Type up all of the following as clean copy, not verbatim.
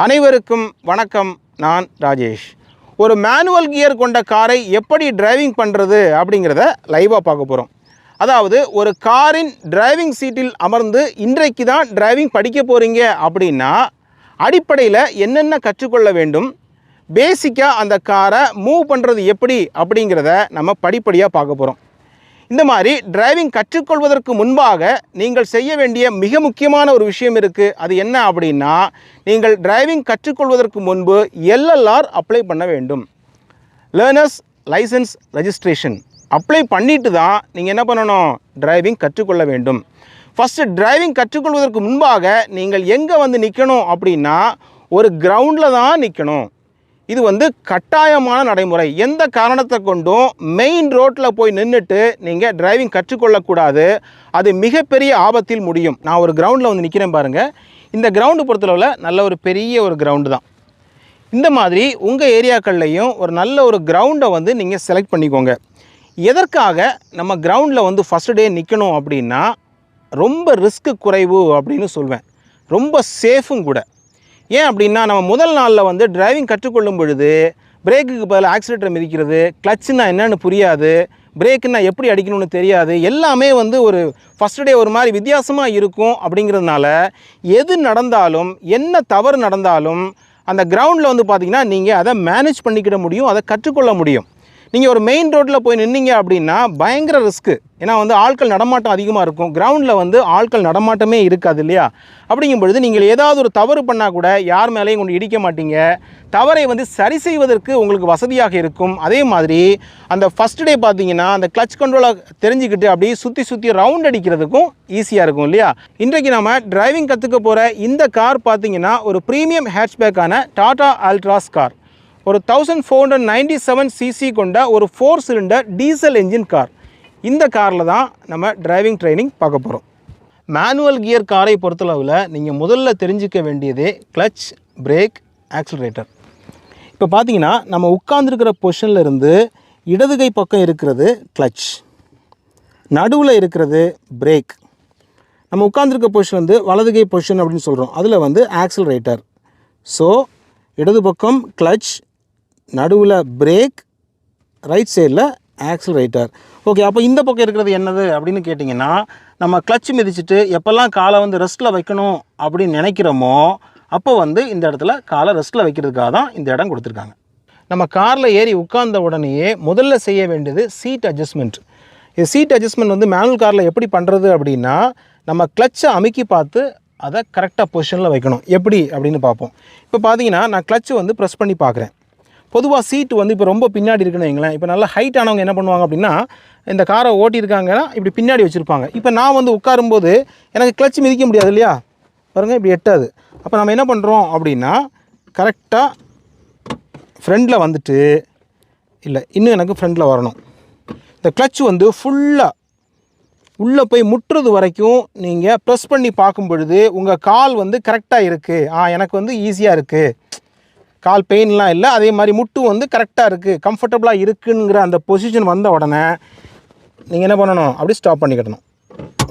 அனைவருக்கும் வணக்கம். நான் ராஜேஷ். ஒரு மேனுவல் கியர் கொண்ட காரை எப்படி டிரைவிங் பண்ணுறது அப்படிங்கிறத லைவாக பார்க்க போகிறோம். அதாவது ஒரு காரின் டிரைவிங் சீட்டில் அமர்ந்து இன்றைக்கு தான் டிரைவிங் படிக்க போகிறீங்க அப்படின்னா அடிப்படையில் என்னென்ன கற்றுக்கொள்ள வேண்டும், பேசிக்காக அந்த காரை மூவ் பண்ணுறது எப்படி அப்படிங்கிறத நம்ம படிப்படியாக பார்க்க போகிறோம். இந்த மாதிரி டிரைவிங் கற்றுக்கொள்வதற்கு முன்பாக நீங்கள் செய்ய வேண்டிய மிக முக்கியமான ஒரு விஷயம் இருக்குது. அது என்ன அப்படின்னா, நீங்கள் டிரைவிங் கற்றுக்கொள்வதற்கு முன்பு எல்எல்ஆர் அப்ளை பண்ண வேண்டும். லேர்னர்ஸ் லைசன்ஸ் ரெஜிஸ்ட்ரேஷன் அப்ளை பண்ணிட்டு தான் நீங்கள் என்ன பண்ணணும், டிரைவிங் கற்றுக்கொள்ள வேண்டும். ஃபஸ்ட்டு டிரைவிங் கற்றுக்கொள்வதற்கு முன்பாக நீங்கள் எங்கே வந்து நிற்கணும் அப்படின்னா, ஒரு கிரவுண்டில் தான் நிற்கணும். இது கட்டாயமான நடைமுறை. எந்த காரணத்தை கொண்டும் மெயின் ரோட்டில் போய் நின்றுட்டு நீங்கள் டிரைவிங் கற்றுக்கொள்ளக்கூடாது. அது மிகப்பெரிய ஆபத்தில் முடியும். நான் ஒரு கிரவுண்டில் வந்து நிற்கிறேன் பாருங்கள். இந்த கிரவுண்டு பொறுத்தளவில் நல்ல ஒரு பெரிய ஒரு கிரவுண்டு தான். இந்த மாதிரி உங்கள் ஏரியாக்கள்லையும் ஒரு நல்ல ஒரு கிரவுண்டை நீங்கள் செலக்ட் பண்ணிக்கோங்க. எதற்காக நம்ம கிரவுண்டில் ஃபஸ்ட்டு டே நிற்கணும் அப்படின்னா, ரொம்ப ரிஸ்க்கு குறைவு அப்படின்னு சொல்வேன். ரொம்ப சேஃபும் கூட. ஏன் அப்படின்னா, நம்ம முதல் நாளில் டிரைவிங் கற்றுக்கொள்ளும் பொழுது பிரேக்குக்கு பதில் ஆக்சிலேட்டர் மிதிக்கிறது, கிளச்சுன்னா என்னென்னு புரியாது, பிரேக்குன்னா எப்படி அடிக்கணும்னு தெரியாது. எல்லாமே ஒரு ஃபஸ்ட் டே ஒரு மாதிரி வித்தியாசமாக இருக்கும். அப்படிங்கிறதுனால எது நடந்தாலும், என்ன தவறு நடந்தாலும் அந்த கிரவுண்டில் பார்த்திங்கன்னா நீங்கள் அதை மேனேஜ் பண்ணிக்கிட முடியும், அதை கற்றுக்கொள்ள முடியும். நீங்கள் ஒரு மெயின் ரோட்டில் போய் நின்னீங்க அப்படின்னா பயங்கர ரிஸ்க்கு. ஏன்னா ஆட்கள் நடமாட்டம் அதிகமாக இருக்கும். கிரவுண்டில் ஆட்கள் நடமாட்டமே இருக்காது இல்லையா? அப்படிங்கும் பொழுது நீங்கள் ஏதாவது ஒரு தவறு பண்ணால் கூட யார் மேலேயும் கொண்டு இடிக்க மாட்டீங்க. தவறை சரி செய்வதற்கு உங்களுக்கு வசதியாக இருக்கும். அதே மாதிரி அந்த ஃபஸ்ட் டே பார்த்தீங்கன்னா அந்த கிளச் கண்ட்ரோலை தெரிஞ்சுக்கிட்டு அப்படியே சுற்றி ரவுண்ட் அடிக்கிறதுக்கும் ஈஸியாக இருக்கும் இல்லையா? இன்றைக்கு நம்ம டிரைவிங் கற்றுக்க போகிற இந்த கார் பார்த்தீங்கன்னா ஒரு ப்ரீமியம் ஹேட்ச்பேக்கான டாடா அல்ட்ராஸ் கார். ஒரு 1497 சிசி கொண்ட ஒரு 4 சிலிண்டர் டீசல் என்ஜின் கார். இந்த காரில் தான் நம்ம டிரைவிங் ட்ரைனிங் பார்க்க போகிறோம். மேனுவல் கியர் காரை பொறுத்தளவில் நீங்கள் முதல்ல தெரிஞ்சிக்க வேண்டியதே கிளச், பிரேக், ஆக்சிலரேட்டர். இப்போ பார்த்தீங்கன்னா நம்ம உட்கார்ந்துருக்கிற பொசிஷனில் இருந்து இடது கை பக்கம் இருக்கிறது கிளச், நடுவில் இருக்கிறது பிரேக். நம்ம உட்கார்ந்துருக்க பொசிஷன் வலது கை பொசிஷன் அப்படின்னு சொல்கிறோம். அதில் ஆக்சிலரேட்டர். ஸோ இடது பக்கம் கிளச், நடுவில் பிரேக், ரைட் சைடில் ஆக்சிலரேட்டர். ஓகே, அப்போ இந்த பக்கம் இருக்கிறது என்னது அப்படின்னு கேட்டிங்கன்னா, நம்ம கிளச் மிதிச்சுட்டு எப்போல்லாம் காலை ரெஸ்ட்டில் வைக்கணும் அப்படின்னு நினைக்கிறோமோ அப்போ இந்த இடத்துல காலை ரெஸ்ட்டில் வைக்கிறதுக்காக தான் இந்த இடம் கொடுத்துருக்காங்க. நம்ம காரில் ஏறி உட்கார்ந்த உடனேயே முதல்ல செய்ய வேண்டியது சீட் அட்ஜஸ்ட்மெண்ட். இது சீட் அட்ஜஸ்ட்மெண்ட் மேனுவல் காரில் எப்படி பண்ணுறது அப்படின்னா, நம்ம கிளச்சை அமுக்கி பார்த்து அதை கரெக்டாக பொசிஷனில் வைக்கணும். எப்படி அப்படின்னு பார்ப்போம். இப்போ பார்த்தீங்கன்னா நான் கிளச்சு ப்ரெஸ் பண்ணி பார்க்குறேன். பொதுவாக சீட்டு இப்போ ரொம்ப பின்னாடி இருக்குன்னு வைங்களேன். இப்போ நல்லா ஹைட் ஆனவங்க என்ன பண்ணுவாங்க அப்படின்னா, இந்த காரை ஓட்டியிருக்காங்கன்னா இப்படி பின்னாடி வச்சுருப்பாங்க. இப்போ நான் உட்காரும்போது எனக்கு கிளச்சு மிதிக்க முடியாது இல்லையா? பாருங்கள், இப்படி எட்டாது. அப்போ நம்ம என்ன பண்ணுறோம் அப்படின்னா, கரெக்டாக ஃப்ரண்டில் இல்லை இன்னும் எனக்கு ஃப்ரண்டில் வரணும். இந்த கிளச்சு ஃபுல்லாக உள்ளே போய் முட்டுறது வரைக்கும் நீங்கள் ப்ரெஸ் பண்ணி பார்க்கும் பொழுது உங்கள் கால் கரெக்டாக இருக்குது. எனக்கு ஈஸியாக இருக்குது, கால் பெயின்லாம் இல்லை. அதே மாதிரி முட்டு கரெக்டாக இருக்குது, கம்ஃபர்டபுளாக இருக்குங்கிற அந்த பொசிஷன் வந்த உடனே நீங்கள் என்ன பண்ணணும், அப்படி ஸ்டாப் பண்ணிக்கிடணும்.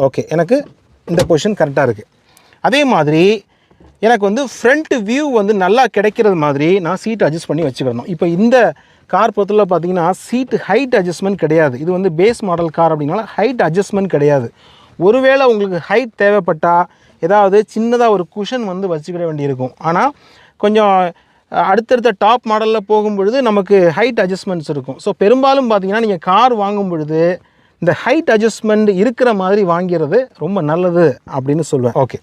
ஓகே, எனக்கு இந்த பொசிஷன் கரெக்டாக இருக்குது. அதே மாதிரி எனக்கு ஃப்ரண்ட் வியூ நல்லா கிடைக்கிறது மாதிரி நான் சீட் அட்ஜஸ்ட் பண்ணி வச்சுக்கிடணும். இப்போ இந்த கார் பொறுத்தவரை பார்த்தீங்கன்னா சீட்டு ஹைட் அட்ஜஸ்ட்மெண்ட் கிடையாது. இது பேஸ் மாடல் கார் அப்படின்னால ஹைட் அட்ஜஸ்ட்மெண்ட் கிடையாது. ஒருவேளை உங்களுக்கு ஹைட் தேவைப்பட்டால் ஏதாவது சின்னதாக ஒரு குஷன் வச்சுக்கிட வேண்டியிருக்கும். ஆனால் கொஞ்சம் அடுத்தடுத்த டாப் மாடலில் போகும்பொழுது நமக்கு ஹைட் அட்ஜஸ்ட்மெண்ட்ஸ் இருக்கும். ஸோ பெரும்பாலும் பார்த்தீங்கன்னா நீங்கள் கார் வாங்கும் பொழுது இந்த ஹைட் அட்ஜஸ்ட்மெண்ட் இருக்கிற மாதிரி வாங்கிறது ரொம்ப நல்லது அப்படின்னு சொல்லுவேன். ஓகே,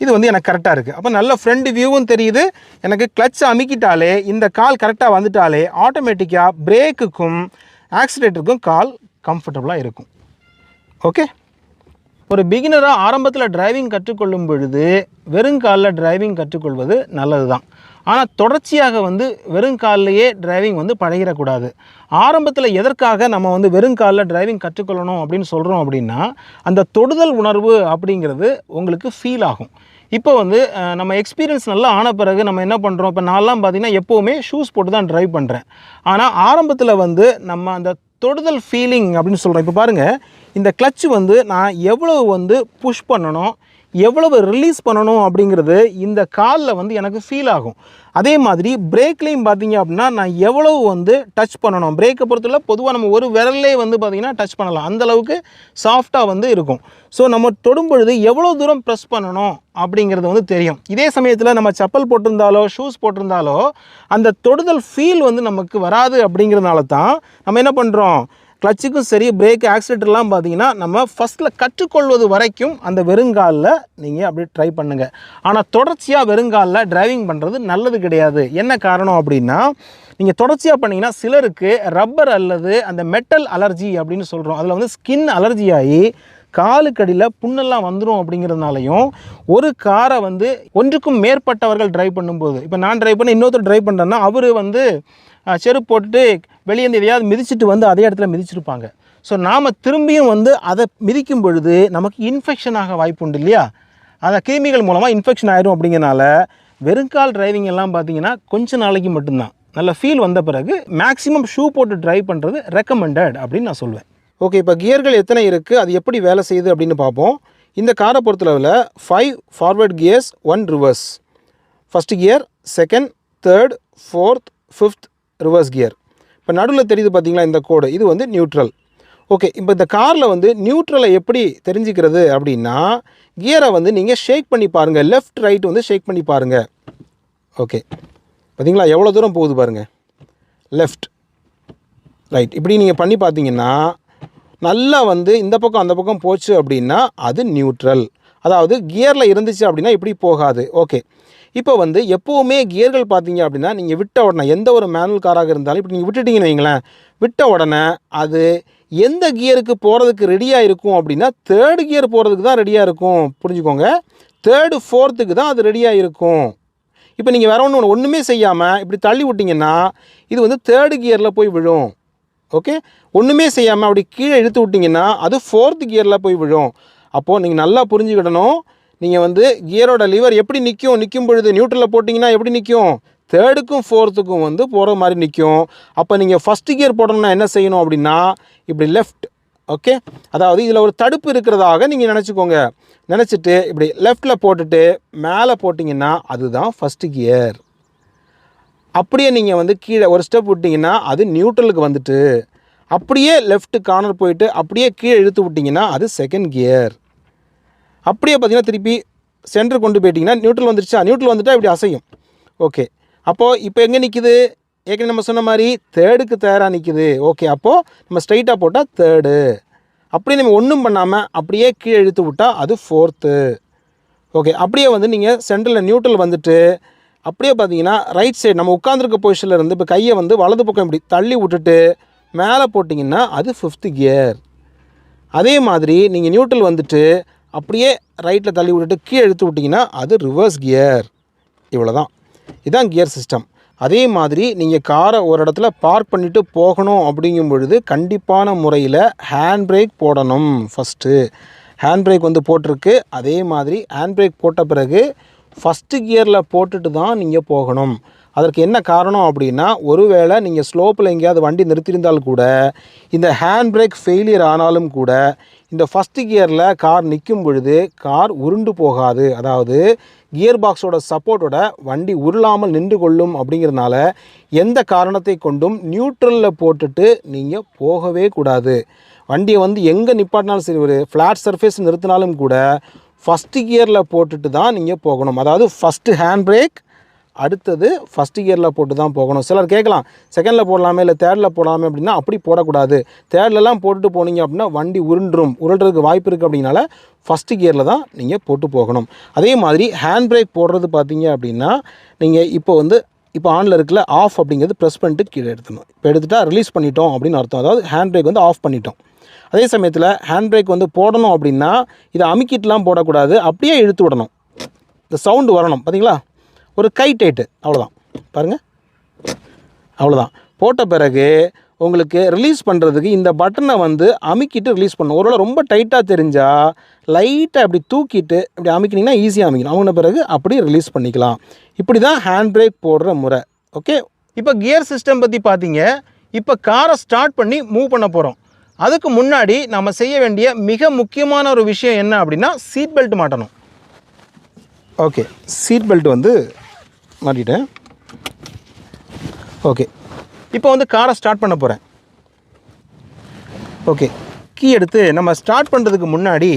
இது எனக்கு கரெக்டாக இருக்குது. அப்போ நல்ல ஃப்ரண்ட் வியூவும் தெரியுது. எனக்கு கிளச் அமுக்கிட்டாலே இந்த கால் கரெக்டாக வந்துட்டாலே ஆட்டோமேட்டிக்காக பிரேக்குக்கும் ஆக்சிலேட்டருக்கும் கால் கம்ஃபர்டபுளாக இருக்கும். ஓகே, ஒரு பிகினராக ஆரம்பத்தில் டிரைவிங் கற்றுக்கொள்ளும் பொழுது வெறுங்காலில் டிரைவிங் கற்றுக்கொள்வது நல்லது தான். ஆனால் தொடர்ச்சியாக வெறுங்காலிலேயே டிரைவிங் பழகிடக்கூடாது. ஆரம்பத்தில் எதற்காக நம்ம வெறுங்காலில் டிரைவிங் கற்றுக்கொள்ளணும் அப்படின்னு சொல்கிறோம் அப்படின்னா, அந்த தொடுதல் உணர்வு அப்படிங்கிறது உங்களுக்கு ஃபீல் ஆகும். இப்போ நம்ம எக்ஸ்பீரியன்ஸ் நல்லா ஆன பிறகு நம்ம என்ன பண்ணுறோம், இப்போ நான்லாம் பார்த்திங்கன்னா எப்போவுமே ஷூஸ் போட்டு தான் ட்ரைவ் பண்ணுறேன். ஆனால் ஆரம்பத்தில் நம்ம அந்த தொடுதல் ஃபீலிங் அப்படின்னு சொல்கிறோம். இப்போ பாருங்கள், இந்த கிளச்சு நான் எவ்வளோ புஷ் பண்ணணும், எவ்வளவு ரிலீஸ் பண்ணணும் அப்படிங்கிறது இந்த காலில் வந்து எனக்கு ஃபீல் ஆகும். அதே மாதிரி பிரேக்லேயும் பார்த்தீங்க அப்படின்னா நான் எவ்வளவு வந்து டச் பண்ணணும், பிரேக்கை பொறுத்தவரை பொதுவாக நம்ம ஒரு விரல்லே வந்து பார்த்திங்கன்னா டச் பண்ணலாம், அந்தளவுக்கு சாஃப்டாக வந்து இருக்கும். ஸோ நம்ம தொடும் பொழுது எவ்வளோ தூரம் ப்ரெஸ் பண்ணணும் அப்படிங்கிறது வந்து தெரியும். இதே சமயத்தில் நம்ம செப்பல் போட்டிருந்தாலோ ஷூஸ் போட்டிருந்தாலோ அந்த தொடுதல் ஃபீல் வந்து நமக்கு வராது. அப்படிங்கிறதுனால தான் நம்ம என்ன பண்ணுறோம், கிளச்சுக்கும் சரி பிரேக் ஆக்சிலேட்டர்லாம் பார்த்தீங்கன்னா நம்ம ஃபஸ்ட்டில் கற்றுக்கொள்வது வரைக்கும் அந்த வெறுங்காலில் நீங்கள் அப்படி ட்ரை பண்ணுங்கள். ஆனால் தொடர்ச்சியாக வெறுங்காலில் டிரைவிங் பண்ணுறது நல்லது கிடையாது. என்ன காரணம் அப்படின்னா, நீங்கள் தொடர்ச்சியாக பண்ணிங்கன்னா சிலருக்கு ரப்பர் அல்லது அந்த மெட்டல் அலர்ஜி அப்படின்னு சொல்கிறோம், அதில் வந்து ஸ்கின் அலர்ஜி ஆகி காலுக்கடியில் புண்ணெல்லாம் வந்துடும். அப்படிங்கிறதுனாலையும் ஒரு காரை வந்து ஒன்றுக்கும் மேற்பட்டவர்கள் ட்ரைவ் பண்ணும்போது, இப்போ நான் ட்ரைவ் பண்ணி இன்னொருத்தர் ட்ரைவ் பண்ணுறேன்னா அவர் வந்து செருப்பு போட்டுட்டு வெளியேந்து எதையாவது மிதிச்சுட்டு வந்து அதே இடத்துல மிதிச்சிருப்பாங்க. ஸோ நாம் திரும்பியும் வந்து அதை மிதிக்கும் பொழுது நமக்கு இன்ஃபெக்ஷன் ஆக வாய்ப்பு உண்டு இல்லையா, அந்த கிருமிகள் மூலமாக இன்ஃபெக்ஷன் ஆயிரும். அப்படிங்கிறனால வெறுங்கால் டிரைவிங் எல்லாம் பார்த்தீங்கன்னா கொஞ்சம் நாளைக்கு மட்டும்தான், நல்ல ஃபீல் வந்த பிறகு மேக்ஸிமம் ஷூ போட்டு ட்ரைவ் பண்ணுறது ரெக்கமெண்டட் அப்படின்னு நான் சொல்வேன். ஓகே, இப்போ கியர்கள் எத்தனை இருக்குது, அது எப்படி வேலை செய்யுது அப்படின்னு பார்ப்போம். இந்த காரை பொறுத்தளவில் 5 forward gears, 1 reverse. First gear, second, third, fourth, fifth reverse gear. இப்போ நடுவில் தெரியுது பார்த்தீங்களா இந்த கோடு, இது வந்து நியூட்ரல். ஓகே, இப்போ இந்த காரில் வந்து நியூட்ரலை எப்படி தெரிஞ்சுக்கிறது அப்படின்னா, கியரை வந்து நீங்கள் ஷேக் பண்ணி பாருங்கள், லெஃப்ட் ரைட் வந்து ஷேக் பண்ணி பாருங்கள். ஓகே, பார்த்தீங்களா எவ்வளோ தூரம் போகுது பாருங்கள், லெஃப்ட் ரைட் இப்படி நீங்கள் பண்ணி பார்த்தீங்கன்னா நல்லா வந்து இந்த பக்கம் அந்த பக்கம் போச்சு அப்படின்னா அது நியூட்ரல், அதாவது கியரில் இருந்துச்சு அப்படின்னா இப்படி போகாது. ஓகே, இப்போ வந்து எப்போவுமே கியர்கள் பார்த்தீங்க அப்படின்னா நீங்கள் விட்ட உடனே எந்த ஒரு மேனுவல் காராக இருந்தாலும் இப்படி நீங்கள் விட்டுட்டிங்கன்னு வைங்களேன், விட்ட உடனே அது எந்த கியருக்கு போகிறதுக்கு ரெடியாக இருக்கும் அப்படின்னா தேர்டு கியர் போகிறதுக்கு தான் ரெடியாக இருக்கும். புரிஞ்சுக்கோங்க, தேர்டு ஃபோர்த்துக்கு தான் அது ரெடியாக இருக்கும். இப்போ நீங்கள் வேறு ஒன்றுமே செய்யாமல் இப்படி தள்ளி விட்டிங்கன்னா இது வந்து தேர்டு கியரில் போய் விழும். ஓகே, ஒன்றுமே செய்யாமல் அப்படி கீழே இழுத்து விட்டிங்கன்னா அது ஃபோர்த்து கியரில் போய் விழும். அப்போது நீங்கள் நல்லா புரிஞ்சுக்கிடணும், நீங்கள் வந்து கியரோட லிவர் எப்படி நிற்கும் பொழுது நியூட்ரலில் போட்டிங்கன்னா எப்படி நிற்கும், தேர்டுக்கும் ஃபோர்த்துக்கும் வந்து போகிற மாதிரி நிற்கும். அப்போ நீங்கள் ஃபஸ்ட்டு கியர் போடணும்னா என்ன செய்யணும் அப்படின்னா இப்படி லெஃப்ட். ஓகே, அதாவது இதில் ஒரு தடுப்பு இருக்கிறதாக நீங்கள் நினச்சிக்கோங்க, நினச்சிட்டு இப்படி லெஃப்டில் போட்டுட்டு மேலே போட்டிங்கன்னா அதுதான் ஃபஸ்ட்டு கியர். அப்படியே நீங்கள் வந்து கீழே ஒரு ஸ்டெப் விட்டிங்கன்னா அது நியூட்ரலுக்கு வந்துட்டு அப்படியே லெஃப்ட் கார்னர் போயிட்டு அப்படியே கீழே இழுத்து விட்டிங்கன்னா அது செகண்ட் கியர். அப்படியே பார்த்திங்கன்னா திருப்பி சென்டர் கொண்டு போயிட்டிங்கன்னா நியூட்ரல் வந்துருச்சா, நியூட்ரல் வந்துட்டால் இப்படி அசையும். ஓகே, அப்போது இப்போ எங்கே நிற்கிது, ஏற்கனவே நம்ம சொன்ன மாதிரி தேர்டுக்கு தயாராக நிற்கிது. ஓகே, அப்போது நம்ம ஸ்ட்ரைட்டாக போட்டால் தேர்டு, அப்படியே நம்ம ஒன்றும் பண்ணாமல் அப்படியே கீழே இழுத்து விட்டால் அது ஃபோர்த்து. ஓகே, அப்படியே வந்து நீங்கள் சென்டரில் நியூட்ரல் வந்துட்டு அப்படியே பார்த்தீங்கன்னா ரைட் சைடு நம்ம உட்காந்துருக்க பொசிஷனில் இருந்து இப்போ கையை வந்து வலது பக்கம் இப்படி தள்ளி விட்டுட்டு மேலே போட்டிங்கன்னா அது ஃபிஃப்த்து கியர். அதே மாதிரி நீங்கள் நியூட்ரல் வந்துட்டு அப்படியே ரைட்டில் தள்ளி விட்டுட்டு கீழே இழுத்து விட்டிங்கன்னா அது ரிவர்ஸ் கியர். இவ்வளோ தான், இதுதான் கியர் சிஸ்டம். அதே மாதிரி நீங்கள் காரை ஒரு இடத்துல பார்க் பண்ணிவிட்டு போகணும் அப்படிங்கும் பொழுது கண்டிப்பான முறையில் ஹேண்ட் பிரேக் போடணும். ஃபஸ்ட்டு ஹேண்ட் பிரேக் வந்து போட்டிருக்கு, அதே மாதிரி ஹேண்ட் பிரேக் போட்ட பிறகு ஃபஸ்ட்டு கியரில் போட்டுட்டு தான் நீங்கள் போகணும். அதற்கு என்ன காரணம் அப்படின்னா, ஒருவேளை நீங்கள் ஸ்லோப்பில் எங்கேயாவது வண்டி நிறுத்தியிருந்தால் கூட இந்த ஹேண்ட் பிரேக் ஃபெயிலியர் ஆனாலும் கூட இந்த ஃபஸ்ட்டு கியரில் கார் நிற்கும் பொழுது கார் உருண்டு போகாது, அதாவது கியர் பாக்ஸோட சப்போர்ட்டோட வண்டி உருளாமல் நின்று கொள்ளும். அப்படிங்கிறதுனால எந்த காரணத்தை கொண்டும் நியூட்ரலில் போட்டுட்டு நீங்கள் போகவே கூடாது. வண்டியை வந்து எங்கே நிப்பாட்டினாலும் சரி, ஒரு ஃப்ளாட் சர்ஃபேஸ் நிறுத்தினாலும் கூட ஃபஸ்ட்டு கியரில் போட்டுட்டு தான் நீங்கள் போகணும். அதாவது ஃபஸ்ட்டு ஹேண்ட் பிரேக், அடுத்தது ஃபஸ்ட்டு கியரில் போட்டு தான் போகணும். சிலர் கேட்கலாம் செகண்டில் போடலாமே இல்லை தேர்டில் போடலாமே அப்படின்னா அப்படி போடக்கூடாது. தேர்ட்லலாம் போட்டுட்டு போனீங்க அப்படின்னா வண்டி உருள்றதுக்கு வாய்ப்பு இருக்குது. அப்படின்னால ஃபஸ்ட்டு கியரில் தான் நீங்கள் போட்டு போகணும். அதே மாதிரி ஹேண்ட் பிரேக் போடுறது பார்த்தீங்க அப்படின்னா நீங்கள் இப்போ ஆனில் இருக்குல்ல, ஆஃப் அப்படிங்கிறது ப்ரெஸ் பண்ணிட்டு கீழே எடுத்துடணும். இப்போ எடுத்துகிட்டா ரிலீஸ் பண்ணிட்டோம் அப்படின்னு அர்த்தம், அதாவது ஹேண்ட் பிரேக் வந்து ஆஃப் பண்ணிட்டோம். அதே சமயத்தில் ஹேண்ட் பிரேக் வந்து போடணும் அப்படின்னா இதை அமுக்கிட்டுலாம் போடக்கூடாது, அப்படியே இழுத்து விடணும், இந்த சவுண்டு வரணும். பார்த்தீங்களா, ஒரு கை டைட்டு, அவ்வளோதான். பாருங்கள், அவ்வளோதான். போட்ட பிறகு உங்களுக்கு ரிலீஸ் பண்ணுறதுக்கு இந்த பட்டனை வந்து அமுக்கிட்டு ரிலீஸ் பண்ணணும். ஒருவேளை ரொம்ப டைட்டாக தெரிஞ்சால் லைட்டாக அப்படி தூக்கிட்டு இப்படி அமுக்கினீங்கன்னா ஈஸியாக அமுக்கணும். அமுக்கின பிறகு அப்படி ரிலீஸ் பண்ணிக்கலாம். இப்படி தான் ஹேண்ட் பிரேக் போடுற முறை. ஓகே, இப்போ கியர் சிஸ்டம் பற்றி பார்த்தீங்க. இப்போ காரை ஸ்டார்ட் பண்ணி மூவ் பண்ண போகிறோம். அதுக்கு முன்னாடி நம்ம செய்ய வேண்டிய மிக முக்கியமான ஒரு விஷயம் என்ன அப்படின்னா சீட் பெல்ட் மாட்டணும். ஓகே, சீட் பெல்ட் வந்து மாட்டிட்டேன். ஓகே, இப்போ வந்து காரை ஸ்டார்ட் பண்ண போகிறேன். ஓகே, கீ எடுத்து நம்ம ஸ்டார்ட் பண்ணுறதுக்கு முன்னாடி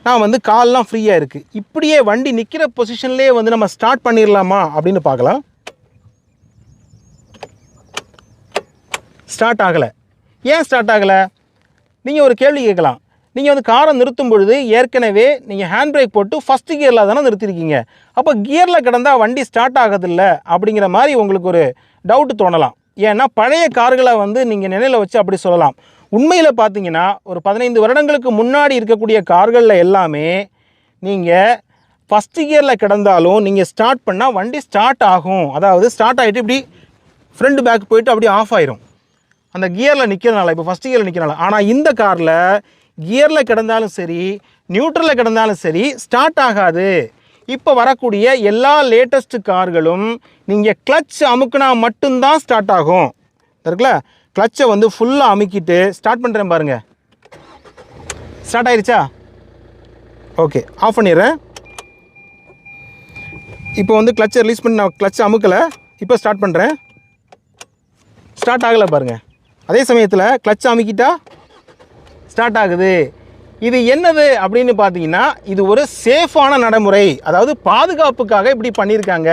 நான் வந்து கால்லாம் ஃப்ரீயாக இருக்குது, இப்படியே வண்டி நிற்கிற பொசிஷன்லேயே வந்து நம்ம ஸ்டார்ட் பண்ணிடலாமா அப்படின்னு பார்க்கலாம். ஸ்டார்ட் ஆகலை. ஏன் ஸ்டார்ட் ஆகலை? நீங்கள் ஒரு கேள்வி கேட்கலாம். நீங்கள் வந்து காரை நிறுத்தும் பொழுது ஏற்கனவே நீங்கள் ஹேண்ட் பிரேக் போட்டு ஃபஸ்ட்டு கியரில் தானே நிறுத்திருக்கீங்க, அப்போ கியரில் கிடந்தால் வண்டி ஸ்டார்ட் ஆகுதில்ல அப்படிங்கிற மாதிரி உங்களுக்கு ஒரு டவுட்டு தோணலாம். ஏன்னா பழைய கார்களை வந்து நீங்கள் நினைவில் வச்சு அப்படி சொல்லலாம். உண்மையில் பார்த்தீங்கன்னா ஒரு 15 வருடங்களுக்கு முன்னாடி இருக்கக்கூடிய கார்களில் எல்லாமே நீங்கள் ஃபஸ்ட்டு கியரில் கிடந்தாலும் நீங்கள் ஸ்டார்ட் பண்ணால் வண்டி ஸ்டார்ட் ஆகும். அதாவது ஸ்டார்ட் ஆகிட்டு இப்படி ஃப்ரண்ட் பேக் போயிட்டு அப்படியே ஆஃப் ஆயிரும் அந்த கியரில் நிற்கிறதுனால. இப்போ ஃபஸ்ட்டு கியரில் நிற்கிறனால. ஆனால் இந்த காரில் கியரில் கிடந்தாலும் சரி, நியூட்ரலில் கிடந்தாலும் சரி, ஸ்டார்ட் ஆகாது. இப்போ வரக்கூடிய எல்லா லேட்டஸ்ட்டு கார்களும் நீங்கள் கிளச் அமுக்குனா மட்டும்தான் ஸ்டார்ட் ஆகும். இருக்குல்ல, கிளச்சை வந்து ஃபுல்லாக அமுக்கிட்டு ஸ்டார்ட் பண்ணுறேன் பாருங்கள். ஸ்டார்ட் ஆயிடுச்சா? ஓகே, ஆஃப் பண்ணிடுறேன். இப்போ வந்து கிளச்சை ரிலீஸ் பண்ணி நான் கிளச்சை அமுக்கலை, இப்போ ஸ்டார்ட் பண்ணுறேன். ஸ்டார்ட் ஆகலை பாருங்கள். அதே சமயத்தில் கிளச்சை அமுக்கிட்டா ஸ்டார்ட் ஆகுது. இது என்னது அப்படின்னு பார்த்தீங்கன்னா, இது ஒரு சேஃபான நடைமுறை. அதாவது பாதுகாப்புக்காக இப்படி பண்ணியிருக்காங்க.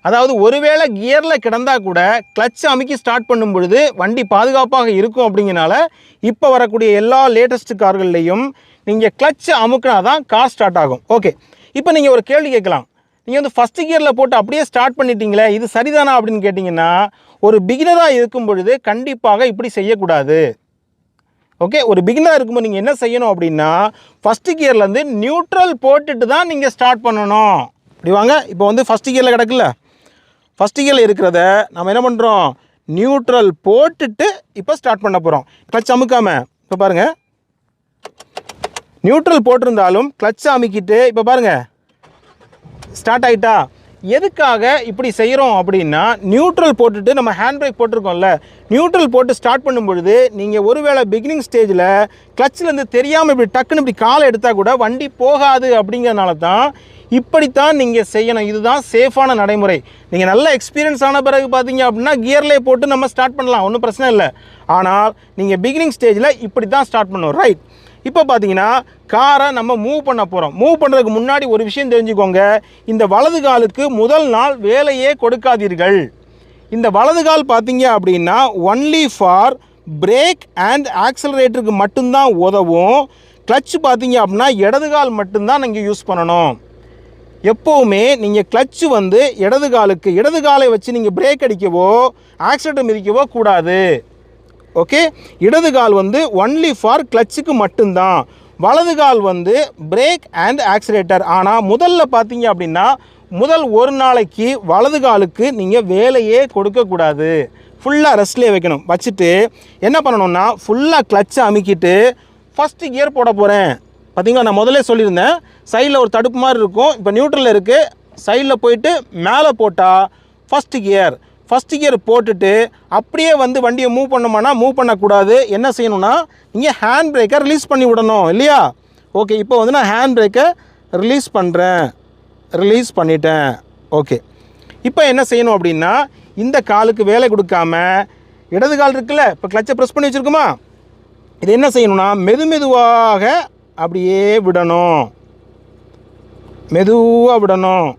அதாவது ஒருவேளை கியரில் கிடந்தால் கூட கிளச் அமுக்கி ஸ்டார்ட் பண்ணும் பொழுது வண்டி பாதுகாப்பாக இருக்கும். அப்படிங்கிறனால இப்போ வரக்கூடிய எல்லா லேட்டஸ்ட் கார்கள்லேயும் நீங்கள் கிளச்சை அமுக்கினா தான் கார் ஸ்டார்ட் ஆகும். ஓகே, இப்போ நீங்கள் ஒரு கேள்வி கேட்கலாம். நீங்கள் வந்து ஃபஸ்ட்டு கியரில் போட்டு அப்படியே ஸ்டார்ட் பண்ணிட்டீங்களே, இது சரிதானா அப்படின்னு கேட்டிங்கன்னா, ஒரு பிகினராக இருக்கும் பொழுது கண்டிப்பாக இப்படி செய்யக்கூடாது. ஓகே, ஒரு பிகினராக இருக்கும்போது நீங்கள் என்ன செய்யணும் அப்படின்னா, ஃபஸ்ட்டு கியர்லேருந்து நியூட்ரல் போட்டுட்டு தான் நீங்கள் ஸ்டார்ட் பண்ணணும். இப்படி வாங்க, இப்போ வந்து ஃபஸ்ட்டு கியரில் கிடக்குல்ல, ஃபஸ்ட்டு கியரில் இருக்கிறத நம்ம என்ன பண்ணுறோம், நியூட்ரல் போட்டுட்டு இப்போ ஸ்டார்ட் பண்ண போகிறோம். கிளச் அமுக்காமல். இப்போ பாருங்கள், நியூட்ரல் போட்டிருந்தாலும் கிளச்சை அமுக்கிட்டு இப்போ பாருங்கள் ஸ்டார்ட் ஆகிட்டா. எதுக்காக இப்படி செய்கிறோம் அப்படின்னா, நியூட்ரல் போட்டுட்டு நம்ம ஹேண்ட் பிரேக் போட்டிருக்கோம்ல, நியூட்ரல் போட்டு ஸ்டார்ட் பண்ணும்பொழுது நீங்கள் ஒருவேளை பிகினிங் ஸ்டேஜில் கிளச்சிலேருந்து தெரியாமல் இப்படி டக்குன்னு இப்படி காலை எடுத்தால் கூட வண்டி போகாது. அப்படிங்கிறனால தான் இப்படித்தான் நீங்கள் செய்யணும். இதுதான் சேஃபான நடைமுறை. நீங்கள் நல்ல எக்ஸ்பீரியன்ஸ் ஆன பிறகு பார்த்தீங்க அப்படின்னா கியர்லேயே போட்டு நம்ம ஸ்டார்ட் பண்ணலாம், ஒன்றும் பிரச்சனை இல்லை. ஆனால் நீங்கள் பிகினிங் ஸ்டேஜில் இப்படி தான் ஸ்டார்ட் பண்ணணும். ரைட், இப்போ பார்த்தீங்கன்னா காரை நம்ம மூவ் பண்ண போகிறோம். மூவ் பண்ணுறதுக்கு முன்னாடி ஒரு விஷயம் தெரிஞ்சுக்கோங்க. இந்த வலது காலுக்கு முதல் நாள் வேலையே கொடுக்காதீர்கள். இந்த வலது கால் பார்த்தீங்க அப்படின்னா ஒன்லி ஃபார் பிரேக் அண்ட் ஆக்சலரேட்டருக்கு மட்டும்தான் உதவும். கிளச் பார்த்தீங்க அப்படின்னா இடது கால் மட்டும்தான் நீங்கள் யூஸ் பண்ணணும். எப்போவுமே நீங்கள் கிளச்சு வந்து இடது காலை வச்சு நீங்கள் பிரேக் அடிக்கவோ ஆக்சிலேட்டர் மிதிக்கவோ கூடாது. ஓகே, இடது கால் வந்து ஒன்லி ஃபார் கிளச்சுக்கு மட்டும்தான், வலது கால் வந்து பிரேக் அண்ட் ஆக்சிலேட்டர். ஆனால் முதல்ல பார்த்தீங்க அப்படின்னா முதல் ஒரு நாளைக்கு வலது காலுக்கு நீங்கள் வேலையே கொடுக்கக்கூடாது, ஃபுல்லாக ரெஸ்ட்லேயே வைக்கணும். வச்சுட்டு என்ன பண்ணணும்னா ஃபுல்லாக கிளச்சை அமுக்கிட்டு ஃபஸ்ட்டு கியர் போட போகிறேன். பார்த்தீங்களா, நான் முதல்ல சொல்லியிருந்தேன் சைடில் ஒரு தடுப்பு மாதிரி இருக்கும். இப்போ நியூட்ரலில் இருக்குது, சைடில் போயிட்டு மேலே போட்டால் ஃபஸ்ட்டு கியர் போட்டுட்டு அப்படியே வந்து வண்டியை மூவ் பண்ணோம்னா மூவ் பண்ணக்கூடாது. என்ன செய்யணும்னா நீங்கள் ஹேண்ட் பிரேக்கை ரிலீஸ் பண்ணி விடணும் இல்லையா. ஓகே, இப்போ வந்து நான் ஹேண்ட் பிரேக்கை ரிலீஸ் பண்ணிட்டேன். ஓகே, இப்போ என்ன செய்யணும் அப்படின்னா இந்த காலுக்கு வேலை கொடுக்காம இடது கால் இருக்குல்ல, இப்போ கிளச்சை ப்ரெஸ் பண்ணி வச்சுருக்குமா, இது என்ன செய்யணும்னா மெதுவாக அப்படியே விடணும். மெதுவாக விடணும்.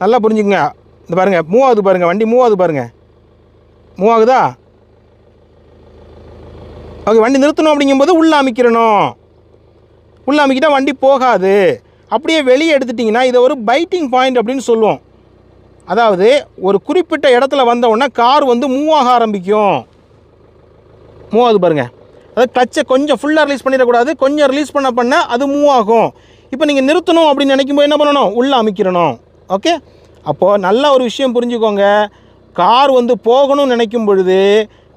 நல்லா புரிஞ்சுக்குங்க. இந்த பாருங்கள் மூவ் ஆகுது பாருங்கள், வண்டி மூவ் ஆகுது பாருங்கள், மூவ் ஆகுதா. ஓகே, வண்டி நிறுத்தணும் அப்படிங்கும்போது உள்ளே அமைக்கிறணும். உள்ளே அமைக்கிட்டால் வண்டி போகாது. அப்படியே வெளியே எடுத்துட்டிங்கன்னா இதை ஒரு பைட்டிங் பாயிண்ட் அப்படின்னு சொல்லுவோம். அதாவது ஒரு குறிப்பிட்ட இடத்துல வந்தவுடனே கார் வந்து மூவ் ஆக ஆரம்பிக்கும். மூவ் ஆகுது பாருங்கள். அதாவது கிளச்சை கொஞ்சம் ஃபுல்லாக ரிலீஸ் பண்ணிடக்கூடாது, கொஞ்சம் ரிலீஸ் பண்ண அது மூவ் ஆகும். இப்போ நீங்கள் நிறுத்தணும் அப்படின்னு நினைக்கும்போது என்ன பண்ணணும், உள்ளே அமைக்கிறணும். ஓகே, அப்போது நல்ல ஒரு விஷயம் புரிஞ்சுக்கோங்க. கார் வந்து போகணும்னு நினைக்கும் பொழுது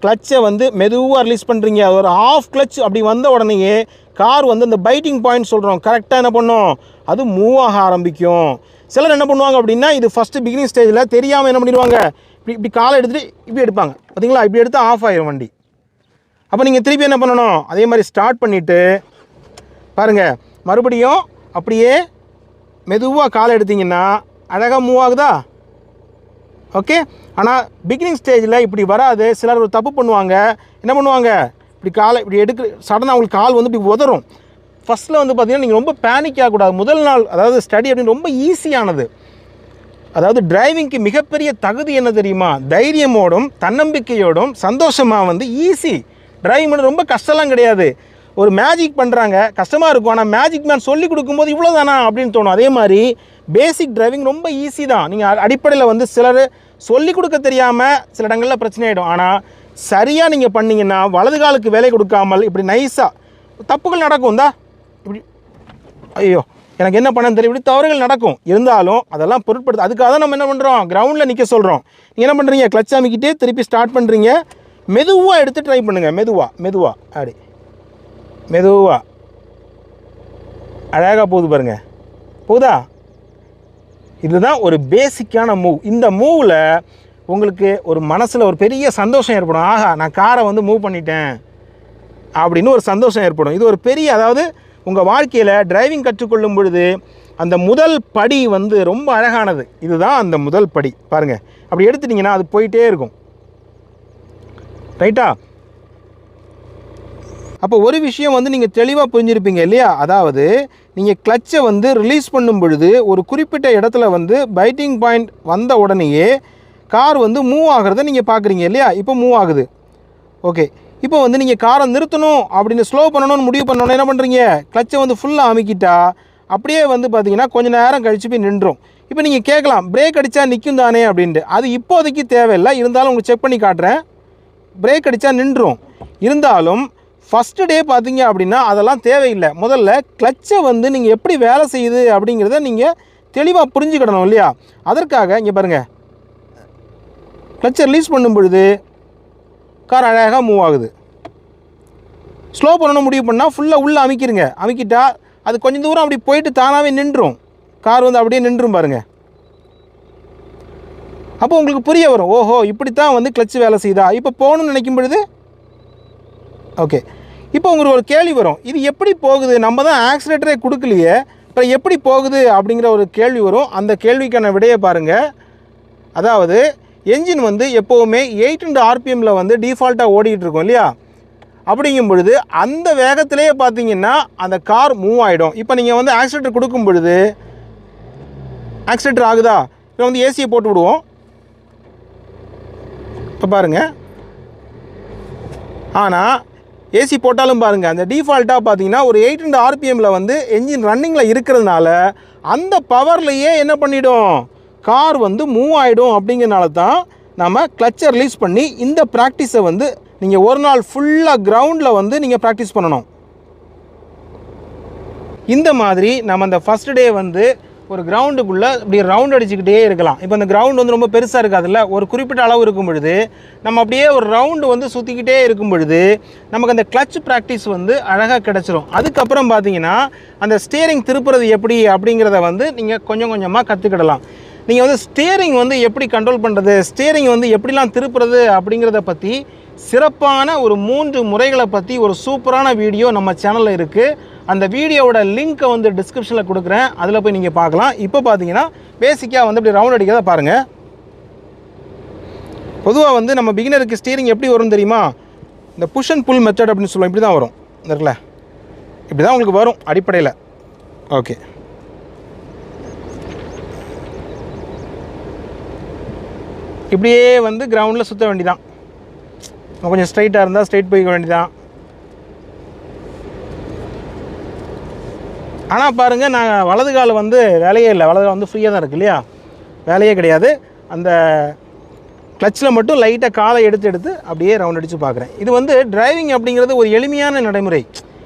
கிளச்சை வந்து மெதுவாக ரிலீஸ் பண்ணுறீங்க. ஒரு ஆஃப் கிளச் அப்படி வந்த உடனேயே கார் வந்து அந்த பைட்டிங் பாயிண்ட் சொல்கிறோம் கரெக்டாக என்ன பண்ணும், அது மூவ் ஆக ஆரம்பிக்கும். சிலர் என்ன பண்ணுவாங்க அப்படின்னா இது ஃபஸ்ட்டு பிகினிங் ஸ்டேஜில் தெரியாமல் என்ன பண்ணிடுவாங்க, இப்படி காலை எடுத்துகிட்டு இப்படி எடுப்பாங்க. பார்த்தீங்களா, இப்படி எடுத்தால் ஆஃப் ஆயிரும் வண்டி. அப்போ நீங்கள் திருப்பி என்ன பண்ணணும், அதே மாதிரி ஸ்டார்ட் பண்ணிவிட்டு பாருங்கள், மறுபடியும் அப்படியே மெதுவாக கால் எடுத்திங்கன்னா அழகாக மூவ் ஆகுதா? ஓகே. ஆனால் பிகினிங் ஸ்டேஜில் இப்படி வராது. சிலர் ஒரு தப்பு பண்ணுவாங்க. என்ன பண்ணுவாங்க, இப்படி காலை இப்படி சடனாக அவங்களுக்கு கால் வந்து இப்படி உதறும். ஃபஸ்ட்டில் வந்து பார்த்திங்கன்னா நீங்கள் ரொம்ப பேனிக் ஆகக்கூடாது. முதல் நாள் அதாவது ஸ்டடி அப்படின்னு ரொம்ப ஈஸியானது. அதாவது டிரைவிங்க்கு மிகப்பெரிய தகுதி என்ன தெரியுமா? தைரியமோடும் தன்னம்பிக்கையோடும் சந்தோஷமாக வந்து ஈஸி. டிரைவிங் பண்ண ரொம்ப கஷ்டம்லாம் கிடையாது. ஒரு மேஜிக் பண்ணுறாங்க, கஷ்டமாக இருக்கும். ஆனால் மேஜிக் மேன் சொல்லி கொடுக்கும்போது இவ்வளோ தானா அப்படின்னு தோணும். அதே மாதிரி பேசிக் டிரைவிங் ரொம்ப ஈஸி தான். நீங்கள் அடிப்படையில் வந்து சிலர் சொல்லிக் கொடுக்க தெரியாமல் சில இடங்களில் பிரச்சனை ஆகிடும். ஆனால் சரியாக நீங்கள் பண்ணிங்கன்னா வலது காலுக்கு வேலை கொடுக்காமல் இப்படி நைஸாக தப்புகள் நடக்கும். தான் இப்படி ஐயோ எனக்கு என்ன பண்ணன்னு தெரியும், இப்படி தவறுகள் நடக்கும். இருந்தாலும் அதெல்லாம் பொருட்படுத்து. அதுக்காக தான் நம்ம என்ன பண்ணுறோம், கிரவுண்டில் நிற்க சொல்கிறோம். நீங்கள் என்ன பண்ணுறீங்க, கிளச் அமைக்கிட்டே திருப்பி ஸ்டார்ட் பண்ணுறீங்க. மெதுவாக எடுத்து ட்ரை பண்ணுங்கள். மெதுவாக அப்படி மெதுவாக அழகாக போகுது பாருங்கள். போகுதா? இதுதான் ஒரு பேசிக்கான மூவ். இந்த மூவில் உங்களுக்கு ஒரு மனசில் ஒரு பெரிய சந்தோஷம் ஏற்படும். ஆஹா, நான் காரை வந்து மூவ் பண்ணிட்டேன் அப்படின்னு ஒரு சந்தோஷம் ஏற்படும். இது ஒரு பெரிய, அதாவது உங்கள் வாழ்க்கையில் டிரைவிங் கற்றுக்கொள்ளும் பொழுது அந்த முதல் படி வந்து ரொம்ப அழகானது. இதுதான் அந்த முதல் படி. பாருங்கள், அப்படி எடுத்துட்டிங்கன்னா அது போயிட்டே இருக்கும். ரைட்டா? அப்போ ஒரு விஷயம் வந்து நீங்கள் தெளிவாக புரிஞ்சிருப்பீங்க இல்லையா? அதாவது நீங்கள் கிளச்சை வந்து ரிலீஸ் பண்ணும் பொழுது ஒரு குறிப்பிட்ட இடத்துல வந்து பைட்டிங் பாயிண்ட் வந்த உடனேயே கார் வந்து மூவ் ஆகிறத நீங்கள் பார்க்குறீங்க இல்லையா? இப்போ மூவ் ஆகுது. ஓகே. இப்போ வந்து நீங்கள் காரை நிறுத்தணும் அப்படின்னு ஸ்லோ பண்ணணும்னு முடிவு பண்ணணும். என்ன பண்ணுறீங்க, கிளச்சை வந்து ஃபுல்லாக அமுக்கிட்டா அப்படியே வந்து பார்த்தீங்கன்னா கொஞ்சம் நேரம் கழிச்சு போய் நின்றும். இப்போ நீங்கள் கேட்கலாம், பிரேக் அடித்தா நிற்கும் தானே அப்படின்ட்டு. அது இப்போதைக்கு தேவையில்லை. இருந்தாலும் உங்களுக்கு செக் பண்ணி காட்டுறேன். பிரேக் அடித்தா நின்றும். இருந்தாலும் ஃபஸ்ட்டு டே பார்த்தீங்க அப்படின்னா அதெல்லாம் தேவையில்லை. முதல்ல கிளச்சை வந்து நீங்கள் எப்படி வேலை செய்யுது அப்படிங்கிறத நீங்கள் தெளிவாக புரிஞ்சுக்கிடணும் இல்லையா? அதற்காக இங்கே பாருங்கள், கிளச்சை ரிலீஸ் பண்ணும் பொழுது கார் அழகாக மூவ் ஆகுது. ஸ்லோ பண்ணணும் முடிவு பண்ணால் ஃபுல்லாக உள்ளே அமைக்கிருங்க. அமைக்கிட்டா அது கொஞ்சம் தூரம் அப்படி போயிட்டு தானாகவே நின்றும். கார் வந்து அப்படியே நின்றும் பாருங்கள். அப்போ உங்களுக்கு புரிய வரும், ஓஹோ இப்படித்தான் வந்து கிளச்சு வேலை செய்தா. இப்போ போகணும்னு நினைக்கும் பொழுது ஓகே. இப்போ உங்களுக்கு ஒரு கேள்வி வரும், இது எப்படி போகுது, நம்ம தான் ஆக்சிலேட்டரே கொடுக்கலையே, இப்போ எப்படி போகுது அப்படிங்கிற ஒரு கேள்வி வரும். அந்த கேள்விக்கான விடையை பாருங்கள். அதாவது என்ஜின் வந்து எப்போவுமே 800 RPMல வந்து டிஃபால்ட்டாக ஓடிக்கிட்டு இருக்கும் இல்லையா? அப்படிங்கும் பொழுது அந்த வேகத்திலேயே பார்த்தீங்கன்னா அந்த கார் மூவ் ஆகிடும். இப்போ நீங்கள் வந்து ஆக்சிலேட்டர் கொடுக்கும் பொழுது ஆக்சிலேட்டர் ஆகுதா? இப்போ வந்து ஏசியை போட்டு விடுவோம். இப்போ பாருங்கள், ஆனால் ஏசி போட்டாலும் பாருங்கள், அந்த டிஃபால்ட்டாக பார்த்தீங்கன்னா ஒரு 800 RPMல வந்து என்ஜின் ரன்னிங்கில் இருக்கிறதுனால அந்த பவர்லையே என்ன பண்ணிடும், கார் வந்து மூவ் ஆகிடும். அப்படிங்கிறனால தான் நம்ம கிளச்சை ரிலீஸ் பண்ணி இந்த ப்ராக்டிஸை வந்து நீங்கள் ஒரு நாள் ஃபுல்லாக கிரவுண்டில் வந்து நீங்கள் ப்ராக்டிஸ் பண்ணணும். இந்த மாதிரி நம்ம அந்த ஃபஸ்ட் டே வந்து ஒரு கிரவுண்டுக்குள்ளே இப்படி ரவுண்ட் அடிச்சுக்கிட்டே இருக்கலாம். இப்போ அந்த கிரவுண்ட் வந்து ரொம்ப பெருசாக இருக்காதுல்ல, ஒரு குறிப்பிட்ட அளவு இருக்கும் பொழுது நம்ம அப்படியே ஒரு ரவுண்டு வந்து சுற்றிக்கிட்டே இருக்கும் பொழுது நமக்கு அந்த கிளச் ப்ராக்டிஸ் வந்து அழகாக கிடச்சிரும். அதுக்கப்புறம் பார்த்தீங்கன்னா அந்த ஸ்டியரிங் திருப்புறது எப்படி அப்படிங்கிறத வந்து நீங்கள் கொஞ்சம் கொஞ்சமாக கற்றுக்கிடலாம். நீங்கள் வந்து ஸ்டியரிங் வந்து எப்படி கண்ட்ரோல் பண்ணுறது, ஸ்டியரிங் வந்து எப்படிலாம் திருப்புறது அப்படிங்கிறத பற்றி சிறப்பான ஒரு 3 முறைகளை பற்றி ஒரு சூப்பரான வீடியோ நம்ம சேனலில் இருக்குது. அந்த வீடியோவோட லிங்க்கை வந்து டிஸ்கிரிப்ஷனில் கொடுக்குறேன், அதில் போய் நீங்கள் பார்க்கலாம். இப்போ பார்த்தீங்கன்னா பேசிக்காக வந்து இப்படி ரவுண்ட் அடிக்கிறத பாருங்கள். பொதுவாக வந்து நம்ம பிகினருக்கு ஸ்டியரிங் எப்படி வரும் தெரியுமா? இந்த புஷ் அண்ட் புல் மெத்தட் அப்படின்னு சொல்லுவோம். இப்படி தான் வரும். இருக்குல்ல, இப்படி தான் உங்களுக்கு வரும் அடிப்படையில். ஓகே. இப்படியே வந்து கிரவுண்டில் சுற்ற வேண்டிதான். கொஞ்சம் ஸ்ட்ரைட்டாக இருந்தால் ஸ்ட்ரைட் போய்க்க வேண்டியதான். ஆனால் பாருங்கள், நான் வலது கால் வந்து வேலையே இல்லை. வலது கால் வந்து ஃப்ரீயாக தான் இருக்குது இல்லையா? வேலையே கிடையாது. அந்த கிளச்சில் மட்டும் லைட்டாக காலை எடுத்து அப்படியே ரவுண்ட் அடித்து பார்க்குறேன். இது வந்து டிரைவிங் அப்படிங்கிறது ஒரு எளிமையான நடைமுறை.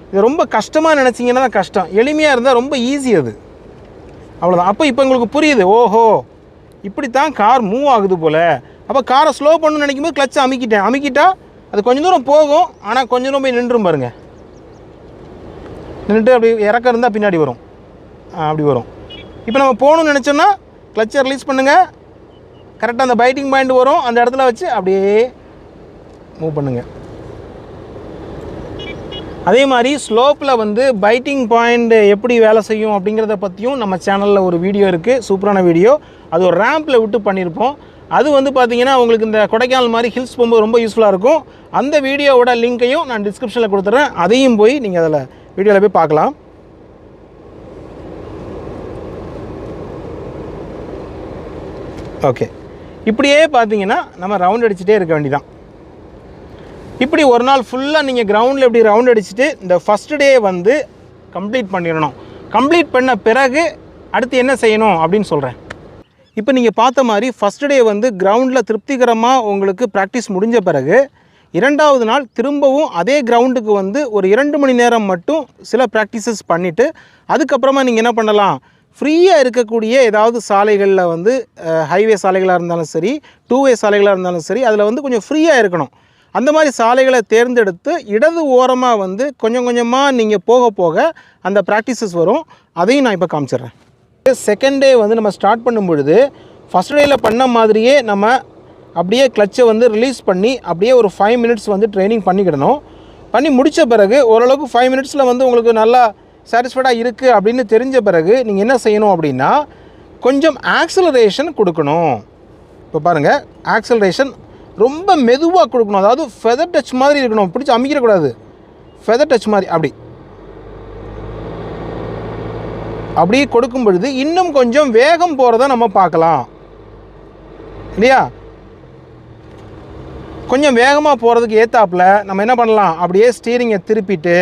இது ரொம்ப கஷ்டமாக நினச்சிங்கன்னா தான் கஷ்டம், எளிமையாக இருந்தால் ரொம்ப ஈஸி. அது அவ்வளோதான். அப்போ இப்போ உங்களுக்கு புரியுது, ஓஹோ இப்படித்தான் கார் மூவ் ஆகுது போல். அப்போ காரை ஸ்லோ பண்ணணும்னு நினைக்கும் போது கிளச்சை அமுக்கிட்டா அது கொஞ்சம் தூரம் போகும். ஆனால் கொஞ்சம் தூரம் போய் நின்றும் பாருங்கள். நின்றுட்டு அப்படி இறக்க இருந்தால் பின்னாடி வரும், அப்படி வரும். இப்போ நம்ம போகணும்னு நினச்சோன்னா கிளச்சை ரிலீஸ் பண்ணுங்கள். கரெக்டாக அந்த பைட்டிங் பாயிண்ட் வரும், அந்த இடத்துல வச்சு அப்படியே மூவ் பண்ணுங்கள். அதே மாதிரி ஸ்லோப்பில் வந்து பைட்டிங் பாயிண்ட் எப்படி வேலை செய்யும் அப்படிங்கிறத பற்றியும் நம்ம சேனலில் ஒரு வீடியோ இருக்குது, சூப்பரான வீடியோ. அது ஒரு ரேம்பில் விட்டு பண்ணியிருப்போம். அது வந்து பார்த்திங்கன்னா உங்களுக்கு இந்த கொடைக்கானல் மாதிரி ஹில்ஸ் போகும்போது ரொம்ப யூஸ்ஃபுல்லாக இருக்கும். அந்த வீடியோவோட லிங்க்கையும் நான் டிஸ்கிரிப்ஷனில் கொடுத்துட்றேன். அதையும் போய் நீங்கள் அதில் வீடியோவில் போய் பார்க்கலாம். ஓகே, இப்படியே பார்த்தீங்கன்னா நம்ம ரவுண்ட் அடிச்சுட்டே இருக்க வேண்டியதான். இப்படி ஒரு நாள் ஃபுல்லாக நீங்கள் கிரவுண்டில் இப்படி ரவுண்ட் அடிச்சுட்டு இந்த ஃபஸ்ட்டு டே வந்து கம்ப்ளீட் பண்ணிடணும். கம்ப்ளீட் பண்ண பிறகு அடுத்து என்ன செய்யணும் அப்படின்னு சொல்கிறேன். இப்போ நீங்கள் பார்த்த மாதிரி ஃபஸ்ட்டு டே வந்து கிரவுண்டில் திருப்திகரமாக உங்களுக்கு ப்ராக்டிஸ் முடிஞ்ச பிறகு இரண்டாவது நாள் திரும்பவும் அதே கிரவுண்டுக்கு வந்து ஒரு 2 மணி நேரம் மட்டும் சில ப்ராக்டிசஸ் பண்ணிவிட்டு அதுக்கப்புறமா நீங்கள் என்ன பண்ணலாம், ஃப்ரீயாக இருக்கக்கூடிய ஏதாவது சாலைகளில் வந்து ஹைவே சாலைகளாக இருந்தாலும் சரி, 2வே சாலைகளாக இருந்தாலும் சரி, அதில் வந்து கொஞ்சம் ஃப்ரீயாக இருக்கணும். அந்த மாதிரி சாலைகளை தேர்ந்தெடுத்து இடது ஓரமாக வந்து கொஞ்சம் கொஞ்சமாக நீங்கள் போக போக அந்த ப்ராக்டிசஸ் வரும். அதையும் நான் இப்போ காமிச்சிடுறேன். செகண்ட் டே வந்து நம்ம ஸ்டார்ட் பண்ணும் பொழுது ஃபஸ்ட் டேயில் பண்ண மாதிரியே நம்ம அப்படியே கிளச்சை வந்து ரிலீஸ் பண்ணி அப்படியே ஒரு 5 மினிட்ஸ் வந்து ட்ரைனிங் பண்ணிக்கிடணும். பண்ணி முடித்த பிறகு ஓரளவுக்கு 5 மினிட்ஸில் வந்து உங்களுக்கு நல்லா சாட்டிஸ்ஃபைடாக இருக்குது அப்படின்னு தெரிஞ்ச பிறகு நீங்கள் என்ன செய்யணும் அப்படின்னா கொஞ்சம் ஆக்சலரேஷன் கொடுக்கணும். இப்போ பாருங்கள், ஆக்சலரேஷன் ரொம்ப மெதுவாக கொடுக்கணும். அதாவது ஃபெதர் டச் மாதிரி இருக்கணும், பிடிச்சி அமைக்கிடக்கூடாது. ஃபெதர் டச் மாதிரி அப்படியே கொடுக்கும் பொழுது இன்னும் கொஞ்சம் வேகம் போகிறத நம்ம பார்க்கலாம் இல்லையா. கொஞ்சம் வேகமாக போகிறதுக்கு ஏற்றாப்புல நம்ம என்ன பண்ணலாம், அப்படியே ஸ்டீரிங்கை திருப்பிட்டு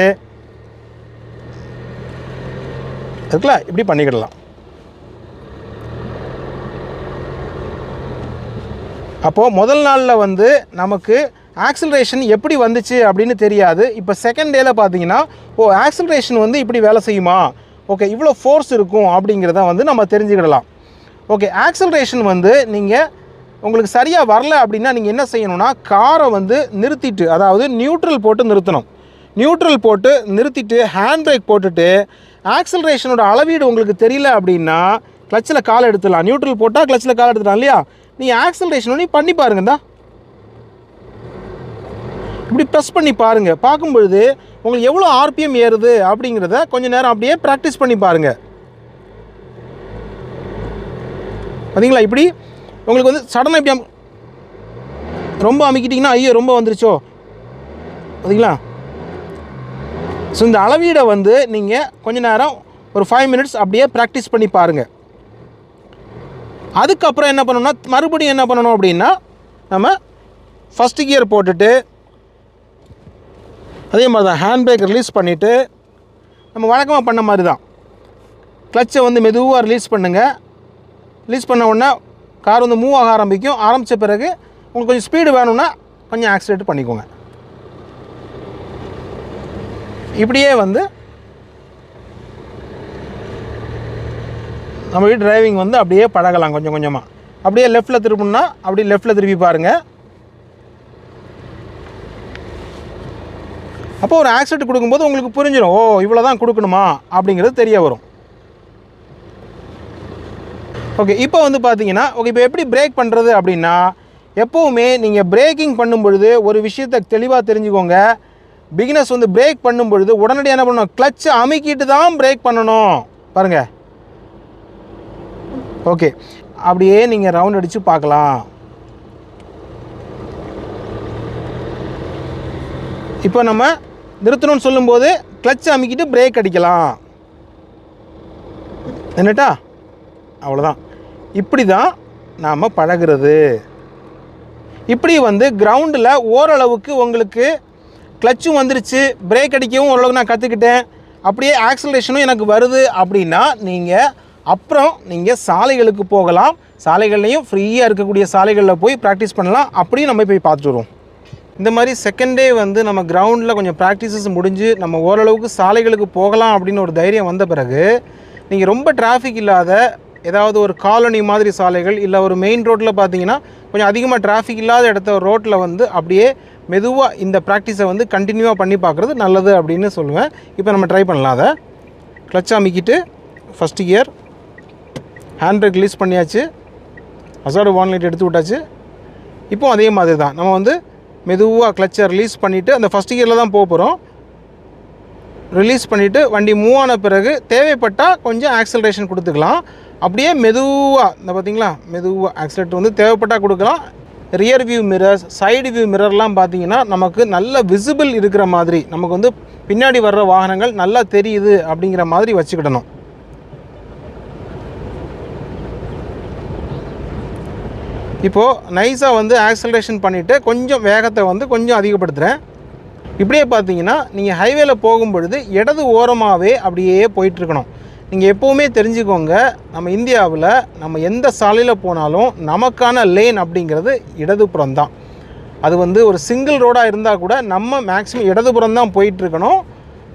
இருக்குல்ல இப்படி பண்ணிக்கிடலாம். அப்போது முதல் நாளில் வந்து நமக்கு ஆக்சலரேஷன் எப்படி வந்துச்சு அப்படின்னு தெரியாது. இப்போ செகண்ட் டேயில் பார்த்தீங்கன்னா ஆக்சலரேஷன் வந்து இப்படி வேலை செய்யுமா, ஓகே இவ்வளோ ஃபோர்ஸ் இருக்கும் அப்படிங்கிறத வந்து நம்ம தெரிஞ்சுக்கிடலாம். ஓகே, ஆக்சலரேஷன் வந்து நீங்கள் உங்களுக்கு சரியாக வரல அப்படின்னா நீங்கள் என்ன செய்யணும்னா காரை வந்து நிறுத்திட்டு, அதாவது நியூட்ரல் போட்டு நிறுத்தணும். நியூட்ரல் போட்டு நிறுத்திட்டு ஹேண்ட் பிரேக் போட்டுட்டு ஆக்சலரேஷனோட அளவீடு உங்களுக்கு தெரியல அப்படின்னா கிளச்சில் கால் எடுத்துடலாம். நியூட்ரல் போட்டால் கிளச்சில் கால் எடுத்துடலாம் இல்லையா. நீங்கள் ஆக்சலரேஷன் பண்ணி பாருங்கள்தா, இப்படி ப்ரெஸ் பண்ணி பாருங்கள். பார்க்கும்பொழுது உங்களுக்கு எவ்வளோ ஆர்பிஎம் ஏறுது அப்படிங்கிறத கொஞ்சம் நேரம் அப்படியே ப்ராக்டிஸ் பண்ணி பாருங்கள். பார்த்தீங்களா, இப்படி உங்களுக்கு வந்து சடனாக இப்படி ரொம்ப அமைக்கிட்டிங்கன்னா ஐயோ ரொம்ப வந்துருச்சோ, பார்த்தீங்களா. ஸோ இந்த அளவீடை வந்து நீங்கள் கொஞ்சம் நேரம் ஒரு 5 மினிட்ஸ் அப்படியே ப்ராக்டிஸ் பண்ணி பாருங்கள். அதுக்கப்புறம் என்ன பண்ணணும்னா மறுபடியும் என்ன பண்ணணும் அப்படின்னா நம்ம ஃபஸ்ட்டு கியர் போட்டுட்டு அதே மாதிரி தான் ஹேண்ட் பிரேக் ரிலீஸ் பண்ணிவிட்டு நம்ம வழக்கமாக பண்ண மாதிரி தான் கிளச்சை வந்து மெதுவாக ரிலீஸ் பண்ணுங்கள். ரிலீஸ் பண்ண உடனே கார் வந்து மூவ் ஆக ஆரம்பிக்கும். ஆரம்பித்த பிறகு உங்களுக்கு கொஞ்சம் ஸ்பீடு வேணும்னா கொஞ்சம் ஆக்சிலேட் பண்ணிக்கோங்க. இப்படியே வந்து நம்ம டிரைவிங் வந்து அப்படியே பழகலாம் கொஞ்சம் கொஞ்சமாக. அப்படியே லெஃப்ட்டில் திருப்பினா அப்படியே லெஃப்ட்டில் திருப்பி பாருங்கள். அப்போ ஒரு ஆக்சிலேட் கொடுக்கும்போது உங்களுக்கு புரிஞ்சிடும், இவ்வளோ தான் கொடுக்கணுமா அப்படிங்கிறது தெரிய வரும். ஓகே, இப்போ வந்து பார்த்தீங்கன்னா இப்போ எப்படி பிரேக் பண்ணுறது அப்படின்னா எப்போவுமே நீங்கள் பிரேக்கிங் பண்ணும் பொழுது ஒரு விஷயத்தை தெளிவாக தெரிஞ்சுக்கோங்க. பிகினர்ஸ் வந்து பிரேக் பண்ணும் பொழுது உடனடியாக என்ன பண்ணணும், கிளச்சை அமுக்கிட்டு தான் பிரேக் பண்ணணும். பாருங்கள், ஓகே அப்படியே நீங்கள் ரவுண்ட் அடித்து பார்க்கலாம். இப்போ நம்ம நிறுத்தணும்னு சொல்லும்போது கிளச்சை அமுக்கிட்டு பிரேக் அடிக்கலாம். என்னட்டா, அவ்வளோதான். இப்படி தான் நாம் பழகிறது. இப்படி வந்து கிரவுண்டில் ஓரளவுக்கு உங்களுக்கு கிளச்சும் வந்துருச்சு, பிரேக் அடிக்கவும் ஓரளவுக்கு நான் கற்றுக்கிட்டேன், அப்படியே ஆக்சலரேஷனும் எனக்கு வருது அப்படின்னா நீங்கள் சாலைகளுக்கு போகலாம். சாலைகள்லையும் ஃப்ரீயாக இருக்கக்கூடிய சாலைகளில் போய் ப்ராக்டிஸ் பண்ணலாம். அப்படியும் நம்ம போய் பார்த்துட்டு வருவோம். இந்த மாதிரி செகண்ட் டே வந்து நம்ம கிரவுண்டில் கொஞ்சம் ப்ராக்டிசஸ் முடிஞ்சு நம்ம ஓரளவுக்கு சாலைகளுக்கு போகலாம் அப்படின்னு ஒரு தைரியம் வந்த பிறகு நீங்கள் ரொம்ப டிராஃபிக் இல்லாத ஏதாவது ஒரு காலனி மாதிரி சாலைகள் இல்லை ஒரு மெயின் ரோட்டில் பார்த்தீங்கன்னா கொஞ்சம் அதிகமாக டிராஃபிக் இல்லாத இடத்த ரோட்டில் வந்து அப்படியே மெதுவாக இந்த ப்ராக்டிஸை வந்து கண்டினியூவாக பண்ணி பார்க்குறது நல்லது அப்படின்னு சொல்லுவேன். இப்போ நம்ம ட்ரை பண்ணலாம். அதை கிளச் அமைக்கிட்டு first gear, hand brake release பண்ணியாச்சு, ஹசார்டு வார்னிங் லைட் எடுத்து விட்டாச்சு. இப்போது அதே மாதிரி தான் நம்ம வந்து மெதுவாக கிளச்சை ரிலீஸ் பண்ணிவிட்டு அந்த ஃபஸ்ட் கியரில் தான் போக போகிறோம். ரிலீஸ் பண்ணிவிட்டு வண்டி மூவ் ஆன பிறகு தேவைப்பட்டால் கொஞ்சம் ஆக்சலரேஷன் கொடுத்துக்கலாம். அப்படியே மெதுவாக இந்த பார்த்திங்களா மெதுவாக ஆக்சிலேட்டர் வந்து தேவைப்பட்டால் கொடுக்கலாம். Rear view mirrors, side view மிரர்லாம் பார்த்திங்கன்னா நமக்கு நல்ல விசிபிள் இருக்கிற மாதிரி, நமக்கு வந்து பின்னாடி வர்ற வாகனங்கள் நல்லா தெரியுது அப்படிங்கிற மாதிரி வச்சுக்கிடணும். இப்போது நைஸாக வந்து ஆக்சலரேஷன் பண்ணிவிட்டு கொஞ்சம் வேகத்தை வந்து கொஞ்சம் அதிகப்படுத்துகிறேன். இப்படியே பார்த்தீங்கன்னா நீங்கள் ஹைவேல போகும்பொழுது இடது ஓரமாகவே அப்படியே போயிட்டுருக்கணும். நீங்கள் எப்போவுமே தெரிஞ்சுக்கோங்க, நம்ம இந்தியாவில் நம்ம எந்த சாலையில் போனாலும் நமக்கான லேன் அப்படிங்கிறது இடதுபுறம் தான். அது வந்து ஒரு சிங்கிள் ரோடாக இருந்தால் கூட நம்ம மேக்ஸிமம் இடதுபுறம் தான் போயிட்டுருக்கணும்.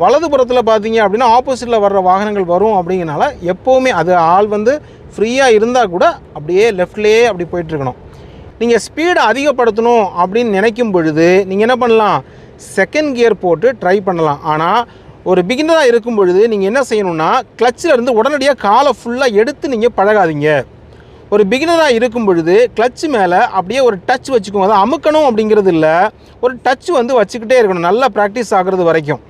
வலதுபுறத்தில் பார்த்தீங்க அப்படின்னா ஆப்போசிட்டில் வர்ற வாகனங்கள் வரும். அப்படிங்கிறனால எப்போவுமே அது ஆள் வந்து ஃப்ரீயாக இருந்தால் கூட அப்படியே லெஃப்ட்லேயே அப்படி போயிட்டுருக்கணும். நீங்கள் ஸ்பீடை அதிகப்படுத்தணும் அப்படின்னு நினைக்கும் பொழுது நீங்கள் என்ன பண்ணலாம், செகண்ட் கியர் போட்டு ட்ரை பண்ணலாம். ஆனால் ஒரு பிகினராக இருக்கும் பொழுது நீங்கள் என்ன செய்யணும்னா கிளச்சில் இருந்து உடனடியாக காலை ஃபுல்லாக எடுத்து நீங்கள் பழகாதீங்க. ஒரு பிகினராக இருக்கும் பொழுது கிளச்சு மேலே அப்படியே ஒரு டச் வச்சுக்கோங்க. அதை அமுக்கணும் அப்படிங்கிறது இல்லை, ஒரு டச் வந்து வச்சுக்கிட்டே இருக்கணும் நல்லா ப்ராக்டிஸ் ஆகிறது வரைக்கும்.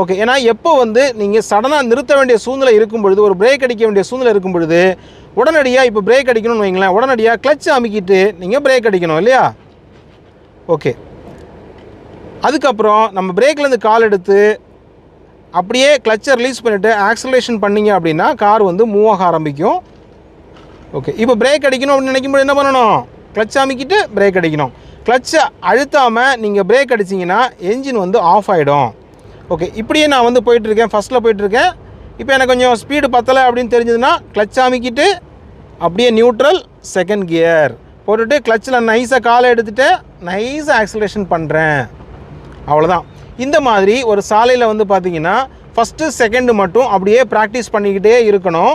ஓகே, ஏன்னா எப்போ வந்து நீங்கள் சடனாக நிறுத்த வேண்டிய சூழ்நிலை இருக்கும் பொழுது, ஒரு பிரேக் அடிக்க வேண்டிய சூழ்நிலை இருக்கும் பொழுது உடனடியாக இப்போ பிரேக் அடிக்கணும்னு வைங்களேன், உடனடியாக கிளச்சு அமுக்கிட்டு நீங்கள் பிரேக் அடிக்கணும் இல்லையா. ஓகே, அதுக்கப்புறம் நம்ம பிரேக்லேருந்து கால் எடுத்து அப்படியே கிளச்சை ரிலீஸ் பண்ணிவிட்டு ஆக்சலரேஷன் பண்ணிங்க அப்படின்னா கார் வந்து மூவ் ஆக ஆரம்பிக்கும். ஓகே, இப்போ பிரேக் அடிக்கணும் அப்படின்னு நினைக்கும்போது என்ன பண்ணணும், கிளச் அமுக்கிட்டு பிரேக் அடிக்கணும். கிளச்சை அழுத்தாமல் நீங்கள் பிரேக் அடிச்சிங்கன்னா என்ஜின் வந்து ஆஃப் ஆகிடும். ஓகே, இப்படியே நான் வந்து போயிட்டுருக்கேன், ஃபஸ்ட்டில் போயிட்டுருக்கேன். இப்போ எனக்கு கொஞ்சம் ஸ்பீடு பத்தலை அப்படின்னு தெரிஞ்சதுன்னா கிளச் அமுக்கிட்டு அப்படியே நியூட்ரல் செகண்ட் கியர் போட்டுட்டு கிளச்சில் நைஸாக காலை எடுத்துகிட்டு நைஸாக ஆக்சலரேஷன் பண்ணுறேன். அவ்வளோதான். இந்த மாதிரி ஒரு சாலையில் வந்து பார்த்திங்கன்னா ஃபஸ்ட்டு செகண்டு மட்டும் அப்படியே ப்ராக்டிஸ் பண்ணிக்கிட்டே இருக்கணும்.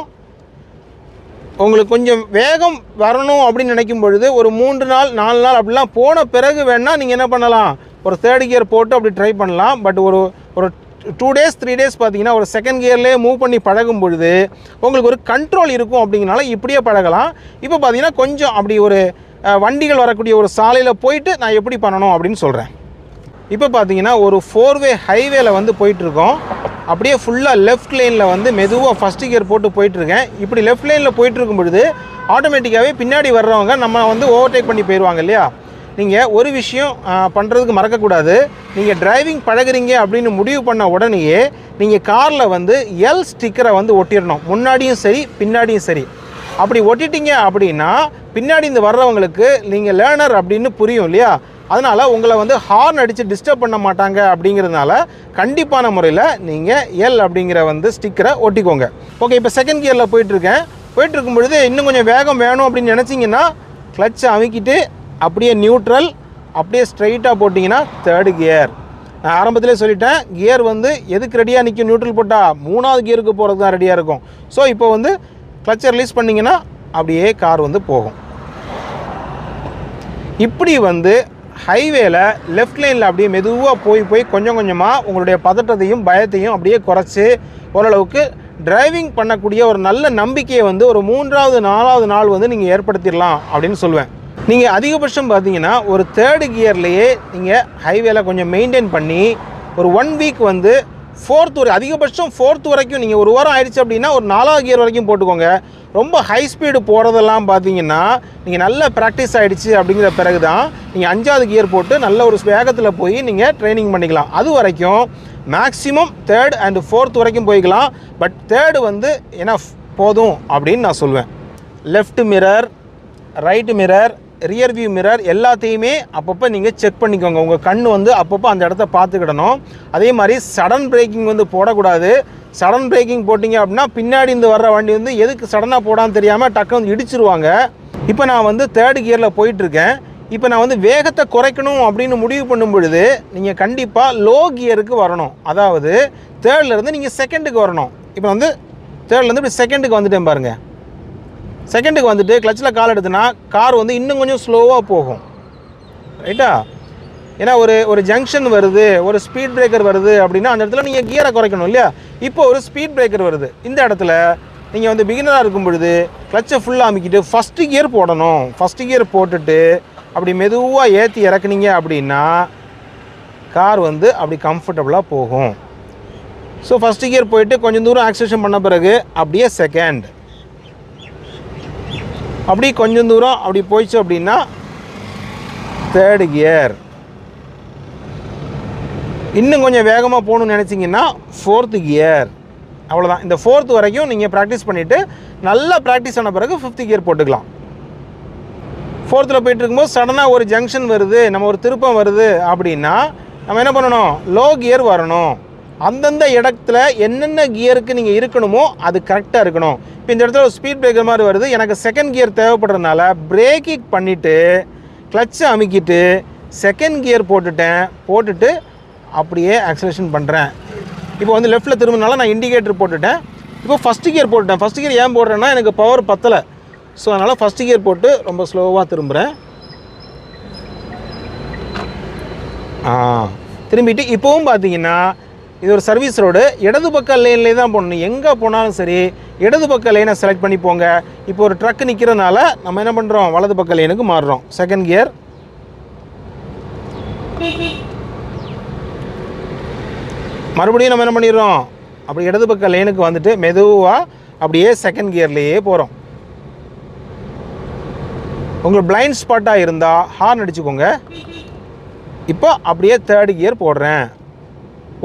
உங்களுக்கு கொஞ்சம் வேகம் வரணும் அப்படின்னு நினைக்கும் பொழுது ஒரு 3 நாள் 4 நாள் அப்படிலாம் போன பிறகு வேணால் நீங்கள் என்ன பண்ணலாம், ஒரு தேர்ட் கியர் போட்டு அப்படி ட்ரை பண்ணலாம். பட் ஒரு 2 days 3 days பார்த்தீங்கன்னா ஒரு செகண்ட் கியர்லேயே மூவ் பண்ணி பழகும் பொழுது உங்களுக்கு ஒரு கண்ட்ரோல் இருக்கும். அப்படிங்கிறனால இப்படியே பழகலாம். இப்போ பார்த்தீங்கன்னா கொஞ்சம் அப்படி ஒரு வண்டிகள் வரக்கூடிய ஒரு சாலையில் போயிட்டு நான் எப்படி பண்ணணும் அப்படின்னு சொல்கிறேன். இப்போ பார்த்தீங்கன்னா ஒரு 4-way ஹைவேல வந்து போயிட்டுருக்கோம். அப்படியே ஃபுல்லாக லெஃப்ட் லைனில் வந்து மெதுவாக ஃபஸ்ட்டு கியர் போட்டு போயிட்டுருக்கேன். இப்படி லெஃப்ட் லைனில் போயிட்டுருக்கும் பொழுது ஆட்டோமேட்டிக்காகவே பின்னாடி வர்றவங்க நம்ம வந்து ஓவர்டேக் பண்ணி போயிடுவாங்க இல்லையா. நீங்கள் ஒரு விஷயம் பண்ணுறதுக்கு மறக்கக்கூடாது, நீங்கள் டிரைவிங் பழகுறீங்க அப்படின்னு முடிவு பண்ண உடனேயே நீங்கள் காரில் வந்து எல் ஸ்டிக்கரை வந்து ஒட்டிடணும், முன்னாடியும் சரி பின்னாடியும் சரி. அப்படி ஒட்டிட்டீங்க அப்படின்னா பின்னாடி இந்த வர்றவங்களுக்கு நீங்கள் லேர்னர் அப்படின்னு புரியும் இல்லையா. அதனால் உங்களை வந்து ஹார்ன் அடித்து டிஸ்டர்ப் பண்ண மாட்டாங்க. அப்படிங்கிறதுனால கண்டிப்பான முறையில் நீங்கள் எல் அப்படிங்கிற வந்து ஸ்டிக்கரை ஒட்டிக்கோங்க. ஓகே, இப்போ செகண்ட் கியரில் போயிட்டுருக்கேன். போயிட்டுருக்கும் பொழுது இன்னும் கொஞ்சம் வேகம் வேணும் அப்படின்னு நினச்சிங்கன்னா கிளச்சை அமுக்கிட்டு அப்படியே நியூட்ரல் அப்படியே ஸ்ட்ரைட்டாக போட்டிங்கன்னா தேர்டு கியர். நான் ஆரம்பத்திலே சொல்லிட்டேன், கியர் வந்து எதுக்கு ரெடியாக நிற்கும், நியூட்ரல் போட்டால் 3வது கியருக்கு போகிறது தான் ரெடியாக இருக்கும். ஸோ இப்போ வந்து கிளச்சை ரிலீஸ் பண்ணிங்கன்னா அப்படியே கார் வந்து போகும். இப்படி வந்து ஹைவேல லெஃப்ட் லைனில் அப்படியே மெதுவாக போய் கொஞ்சம் கொஞ்சமாக உங்களுடைய பதட்டத்தையும் பயத்தையும் அப்படியே குறைச்சி ஓரளவுக்கு டிரைவிங் பண்ணக்கூடிய ஒரு நல்ல நம்பிக்கையை வந்து ஒரு 3வது 4வது நாள் வந்து நீங்கள் ஏற்படுத்திடலாம் அப்படின்னு சொல்லுவேன். நீங்கள் அதிகபட்சம் பார்த்தீங்கன்னா ஒரு தேர்டு கியர்லேயே நீங்கள் ஹைவேல கொஞ்சம் மெயின்டைன் பண்ணி ஒரு 1 வீக் வந்து ஃபோர்த் ஒரு அதிகபட்சம் 4th வரைக்கும் நீங்கள் ஒரு வாரம் ஆயிடுச்சு அப்படின்னா ஒரு 4வது கியர் வரைக்கும் போட்டுக்கோங்க. ரொம்ப ஹை ஸ்பீடு போகிறதெல்லாம் பார்த்தீங்கன்னா நீங்கள் நல்ல ப்ராக்டிஸ் ஆகிடுச்சு அப்படிங்கிற பிறகு தான் நீங்கள் 5வது கியர் போட்டு நல்ல ஒரு வேகத்தில் போய் நீங்கள் ட்ரைனிங் பண்ணிக்கலாம். அது வரைக்கும் மேக்ஸிமம் 3rd and 4th வரைக்கும் போய்க்கலாம். பட் 3rd வந்து எனஃப் போதும் அப்படின்னு நான் சொல்வேன். Left mirror, right mirror, rear view mirror எல்லாத்தையுமே அப்பப்போ நீங்கள் செக் பண்ணிக்கோங்க. உங்கள் கண் வந்து அப்பப்போ அந்த இடத்த பார்த்துக்கிடணும். அதே மாதிரி சடன் பிரேக்கிங் வந்து போடக்கூடாது. சடன் பிரேக்கிங் போட்டிங்க அப்படின்னா பின்னாடி இருந்து வர்ற வண்டி வந்து எதுக்கு சடனாக போடான்னு தெரியாமல் டக்கு வந்து இடிச்சிருவாங்க. இப்போ நான் வந்து 3rd கியரில் போயிட்டுருக்கேன். இப்போ நான் வந்து வேகத்தை குறைக்கணும் அப்படின்னு முடிவு பண்ணும் பொழுது நீங்கள் கண்டிப்பாக லோ கியருக்கு வரணும். அதாவது 3rdலேருந்து நீங்கள் 2ண்டுக்கு வரணும். இப்போ வந்து 3rdலேருந்து இப்படி 2ண்டுக்கு வந்துட்டேன் பாருங்கள். 2ண்டுக்கு வந்துட்டு கிளச்சில் கால் எடுத்துனா கார் வந்து இன்னும் கொஞ்சம் ஸ்லோவாக போகும், ரைட்டா. ஏன்னா ஒரு ஜங்ஷன் வருது, ஒரு ஸ்பீட் பிரேக்கர் வருது அப்படின்னா அந்த இடத்துல நீங்கள் கியரை குறைக்கணும் இல்லையா. இப்போ ஒரு ஸ்பீட் பிரேக்கர் வருது, இந்த இடத்துல நீங்கள் வந்து பிகினராக இருக்கும் பொழுது கிளச்சை ஃபுல்லாக அமுக்கிட்டு ஃபஸ்ட்டு கியர் போடணும். ஃபஸ்ட்டு கியர் போட்டுட்டு அப்படி மெதுவாக ஏற்றி இறக்குனீங்க அப்படின்னா கார் வந்து அப்படி கம்ஃபர்டபுளாக போகும். ஸோ ஃபஸ்ட்டு கியர் போயிட்டு கொஞ்சம் தூரம் ஆக்சிலேஷன் பண்ண பிறகு அப்படியே செகண்ட், அப்படி கொஞ்சம் தூரம் அப்படி போயிடுச்சு அப்படின்னா தேர்டு கியர், இன்னும் கொஞ்சம் வேகமாக போகணுன்னு நினச்சிங்கன்னா ஃபோர்த்து கியர். அவ்வளோதான். இந்த ஃபோர்த்து வரைக்கும் நீங்கள் ப்ராக்டிஸ் பண்ணிவிட்டு நல்லா ப்ராக்டிஸ் ஆன பிறகு ஃபிஃப்த்து கியர் போட்டுக்கலாம். ஃபோர்த்தில் போயிட்டு இருக்கும்போது சடனாக ஒரு ஜங்ஷன் வருது, நம்ம ஒரு திருப்பம் வருது அப்படின்னா நம்ம என்ன பண்ணணும், லோ கியர் வரணும். அந்தந்த இடத்துல என்னென்ன கியருக்கு நீங்கள் இருக்கணுமோ அது கரெக்டாக இருக்கணும். இப்போ இந்த இடத்துல ஒரு ஸ்பீட் பிரேக்கர் மாதிரி வருது, எனக்கு செகண்ட் கியர் தேவைப்படுறதுனால பிரேக்கிங் பண்ணிவிட்டு கிளச்சை அமுக்கிட்டு செகண்ட் கியர் போட்டுட்டு அப்படியே ஆக்சலேஷன் பண்ணுறேன். இப்போ வந்து லெஃப்ட்டில் திரும்பினால நான் இண்டிகேட்டர் போட்டுட்டேன். இப்போ ஃபஸ்ட்டு கியர் போட்டுட்டேன். ஃபஸ்ட்டு கியர் ஏன் போடுறேன்னா எனக்கு பவர் பத்தலை. ஸோ அதனால் ஃபஸ்ட்டு கியர் போட்டு ரொம்ப ஸ்லோவாக திரும்புகிறேன். திரும்பிட்டு இப்போவும் பார்த்தீங்கன்னா இது ஒரு சர்வீஸ் ரோடு, இடது பக்க லைன்லேயே தான் போகணும். எங்கே போனாலும் சரி இடது பக்க லைனை செலக்ட் பண்ணி போங்க. இப்போ ஒரு ட்ரக் நிற்கிறதுனால நம்ம என்ன பண்ணுறோம், வலது பக்க லைனுக்கு மாறுறோம். செகண்ட் கியர், மறுபடியும் நம்ம என்ன பண்ணிடுறோம், அப்படி இடது பக்க லைனுக்கு வந்துட்டு மெதுவாக அப்படியே செகண்ட் கியர்லேயே போகிறோம். உங்களுக்கு பிளைண்ட் ஸ்பாட்டாக இருந்தால் ஹார்ன் அடிச்சுக்கோங்க. இப்போ அப்படியே தேர்டு கியர் போடுறேன்.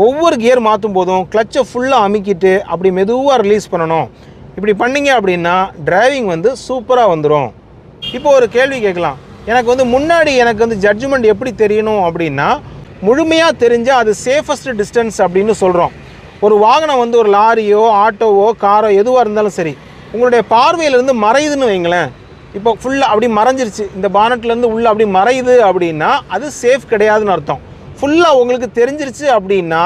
ஒவ்வொரு கியர் மாற்றும் போதும் கிளச்சை ஃபுல்லாக அமுக்கிட்டு அப்படி மெதுவாக ரிலீஸ் பண்ணணும். இப்படி பண்ணிங்க அப்படின்னா டிரைவிங் வந்து சூப்பராக வந்துடும். இப்போ ஒரு கேள்வி கேட்கலாம், எனக்கு வந்து முன்னாடி எனக்கு வந்து ஜட்ஜ்மெண்ட் எப்படி தெரியணும் அப்படின்னா, முழுமையாக தெரிஞ்சால் அது சேஃபஸ்ட் டிஸ்டன்ஸ் அப்படின்னு சொல்கிறோம். ஒரு வாகனம் வந்து ஒரு லாரியோ ஆட்டோவோ காரோ எதுவாக இருந்தாலும் சரி, உங்களுடைய பார்வையிலேருந்து மறையுதுன்னு வைங்களேன். இப்போ ஃபுல்லாக அப்படி மறைஞ்சிருச்சு, இந்த பானட்லேருந்து உள்ளே அப்படி மறையுது அப்படின்னா அது சேஃப் கிடையாதுன்னு அர்த்தம். ஃபுல்லாக உங்களுக்கு தெரிஞ்சிருச்சு அப்படின்னா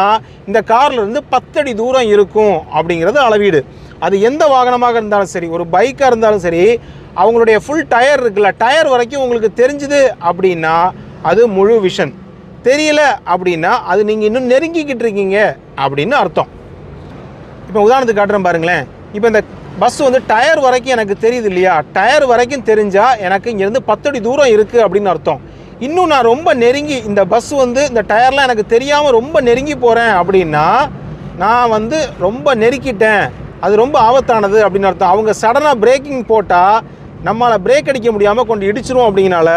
இந்த கார்லேருந்து 10 அடி தூரம் இருக்கும் அப்படிங்கிறது அளவீடு. அது எந்த வாகனமாக இருந்தாலும் சரி, ஒரு பைக்காக இருந்தாலும் சரி, அவங்களுடைய ஃபுல் டயர் இருக்குல்ல, டயர் வரைக்கும் உங்களுக்கு தெரிஞ்சுது அப்படின்னா அது முழு விஷன். தெரியல அப்படின்னா அது நீங்கள் இன்னும் நெருங்கிக்கிட்டு இருக்கீங்க அப்படின்னு அர்த்தம். இப்போ உதாரணத்துக்கு காட்டுறேன் பாருங்களேன். இப்போ இந்த பஸ் வந்து டயர் வரைக்கும் எனக்கு தெரியுது இல்லையா, டயர் வரைக்கும் தெரிஞ்சால் எனக்கு இங்கேருந்து 10 அடி தூரம் இருக்குது அப்படின்னு அர்த்தம். இன்னும் நான் ரொம்ப நெருங்கி இந்த பஸ் வந்து இந்த டயர்லாம் எனக்கு தெரியாமல் ரொம்ப நெருங்கி போகிறேன் அப்படின்னா நான் வந்து ரொம்ப நெருக்கிட்டேன், அது ரொம்ப ஆபத்தானது அப்படின்னு அர்த்தம். அவங்க சடனாக பிரேக்கிங் போட்டால் நம்மளால் பிரேக் அடிக்க முடியாமல் கொண்டு இடிச்சிரும். அப்படிங்கிறனால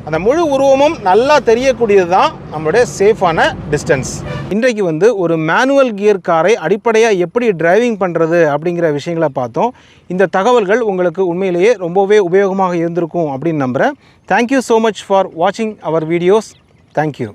அந்த முழு உருவமும் நல்லா தெரியக்கூடியது தான் நம்மளுடைய சேஃபான டிஸ்டன்ஸ். இன்றைக்கு வந்து ஒரு மேனுவல் கியர் காரை அடிப்படையாக எப்படி டிரைவிங் பண்ணுறது அப்படிங்கிற விஷயங்களை பார்த்தோம். இந்த தகவல்கள் உங்களுக்கு உண்மையிலேயே ரொம்பவே உபயோகமாக இருந்திருக்கும் அப்படின்னு நம்புகிறேன். தேங்க்யூ ஸோ மச் ஃபார் வாட்சிங் அவர் வீடியோஸ். தேங்க்யூ.